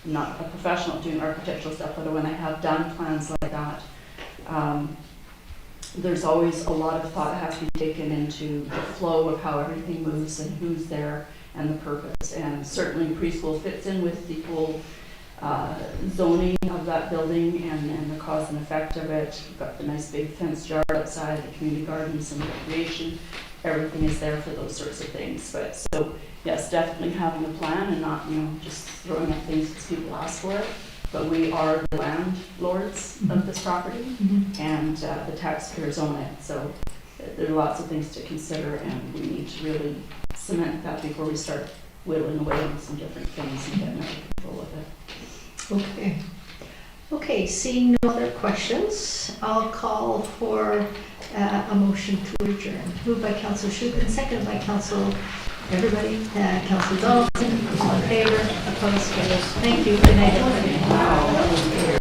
not a professional doing architectural stuff, but when I have done plans like that, there's always a lot of thought that has to be taken into the flow of how everything moves and who's there and the purpose. And certainly preschool fits in with the whole zoning of that building and the cause and effect of it. We've got the nice big fenced yard outside, the community gardens and recreation. Everything is there for those sorts of things. But so yes, definitely having a plan and not just throwing up things because people ask for it. But we are the landlords of this property, and the taxpayers own it. So there are lots of things to consider, and we need to really cement that before we start whittling away on some different things and getting under control of it. Okay. Okay, seeing no other questions, I'll call for a motion to adjourn. Moved by Councillor Schuppen, seconded by Councillor everybody. Councillor Donaldson, all in favor, opposed, carried. Thank you. Good night, everybody.